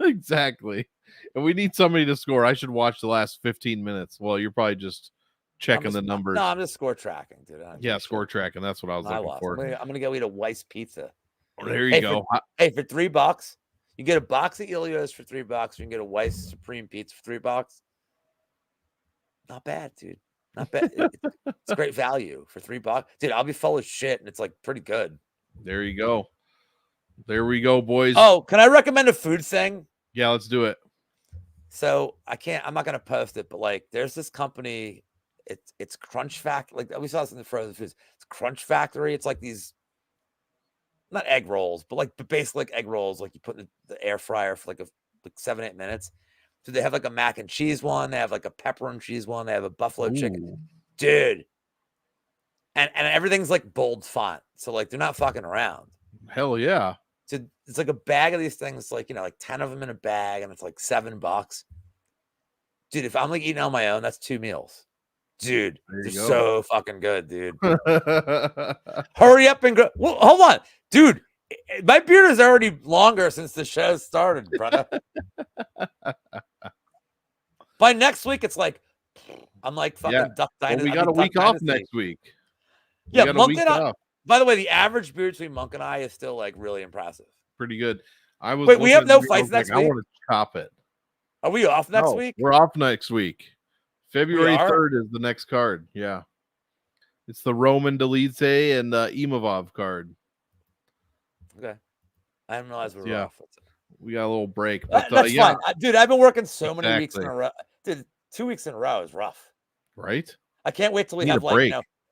Exactly. And we need somebody to score. I should watch the last 15 minutes. Well, you're probably just checking the numbers.
No, I'm just score tracking, dude.
Yeah, score tracking. That's what I was looking for.
I'm gonna go eat a Weiss pizza.
There you go.
For $3, you get a box of Ilios for $3. You can get a Weiss Supreme pizza for $3. Not bad, dude. Not bad. It's great value for $3. Dude, I'll be full of shit, and it's like pretty good.
There you go. There we go, boys.
Oh, can I recommend a food thing?
Yeah, let's do it.
So I'm not gonna post it, but like there's this company, it's Crunch Factory. Like we saw this in the frozen foods. It's Crunch Factory. It's like these not egg rolls, but basically like egg rolls, like you put in the air fryer for like 7-8 minutes. So they have like a mac and cheese one, they have like a pepper and cheese one, they have a buffalo chicken. Dude. And everything's like bold font. So like they're not fucking around.
Hell yeah.
So it's like a bag of these things, like, like 10 of them in a bag, and it's like $7. Dude, if I'm like eating on my own, that's 2 meals. Dude, they're so fucking good, dude. Hurry up and go. Well, hold on. Dude, my beard is already longer since the show started, brother. By next week, it's like, I'm like fucking Duck Dynasty.
Well, we got a week off next week.
Yeah, Monk and I. By the way, the average beard between Monk and I is still like really impressive.
Pretty good.
Wait, we have no fights next week?
I want to chop it.
Are we off next week?
We're off next week. February 3rd is the next card. Yeah. It's the Roman Delice and Imavov card.
Okay. I didn't realize we were off.
We got a little break. But,
that's fine. Dude, I've been working so many weeks in a row. Dude, 2 weeks in a row is rough.
Right?
I can't wait till we have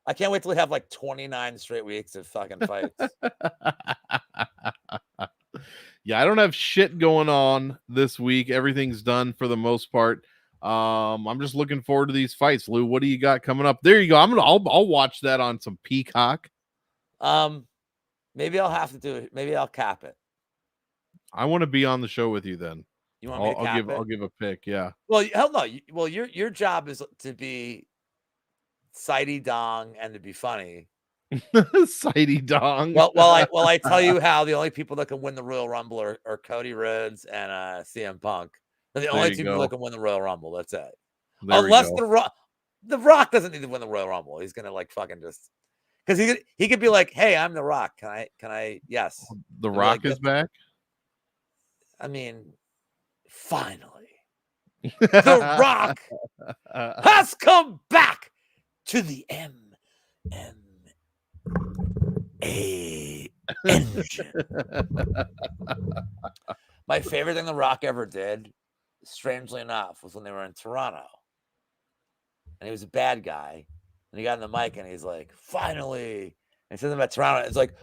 I can't wait till we have 29 straight weeks of fucking fights.
Yeah, I don't have shit going on this week. Everything's done for the most part. I'm just looking forward to these fights. Lou, what do you got coming up? There you go. I'll watch that on some Peacock.
Maybe I'll have to do it. Maybe I'll cap it.
I want to be on the show with you then.
You want me to cap it?
I'll give a pick. Yeah.
Well, hell no. Well, your job is to be sighty dong and to be funny.
Sighty dong.
Well, I tell you how the only people that can win the Royal Rumble are Cody Rhodes and CM Punk. They're the only 2 people that can win the Royal Rumble. That's it. Unless the Rock doesn't need to win the Royal Rumble. He's gonna fucking just because he could be like, hey, I'm the Rock. Can I? Yes.
The Rock is back.
I mean, finally, the Rock has come back to the MMA engine. My favorite thing the Rock ever did, strangely enough, was when they were in Toronto. And he was a bad guy. And he got on the mic and he's like, finally. And he said about Toronto. It's like,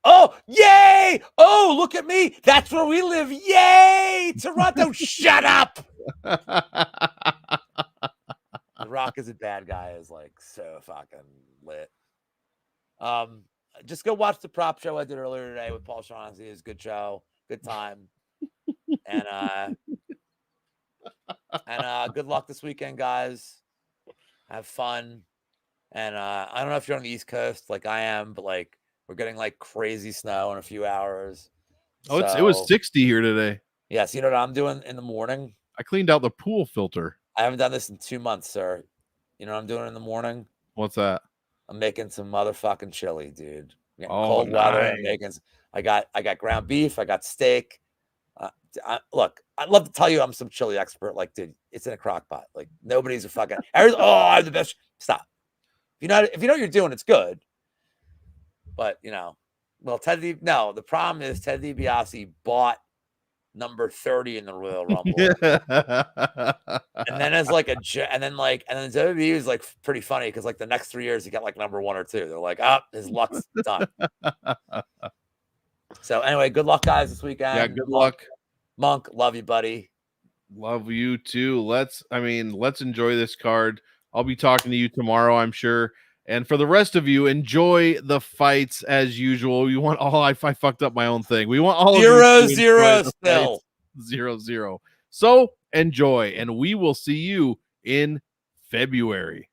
oh, yay! Oh, look at me. That's where we live. Yay! Toronto, shut up. The Rock is a bad guy is like so fucking lit. Just go watch the prop show I did earlier today with Paul Shaughnessy. It was a good show, good time. And good luck this weekend, guys. Have fun. And I don't know if you're on the East Coast like I am, but like we're getting like crazy snow in a few hours.
Oh, it was 60 here today.
Yes, you know what I'm doing in the morning?
I cleaned out the pool filter.
I haven't done this in 2 months, sir. You know what I'm doing in the morning?
What's that?
I'm making some motherfucking chili, dude.
Oh,
cold weather. I'm
nice.
making. I got ground beef. I got steak. Look, I'd love to tell you I'm some chili expert. Like, dude, it's in a crock pot. Like, nobody's a fucking. I'm the best. Stop. If you know what you're doing, it's good. But well, the problem is Ted DiBiase bought number 30 in the Royal Rumble. And then as like and then WWE is like pretty funny because like the next 3 years he got like number 1 or 2. They're like, his luck's done. So anyway, good luck, guys, this weekend.
Yeah, good luck.
Monk, love you, buddy.
Love you too. Let's enjoy this card. I'll be talking to you tomorrow, I'm sure. And for the rest of you, enjoy the fights as usual. You want all I fucked up my own thing. We want all
0-0 still.
0-0. So enjoy, and we will see you in February.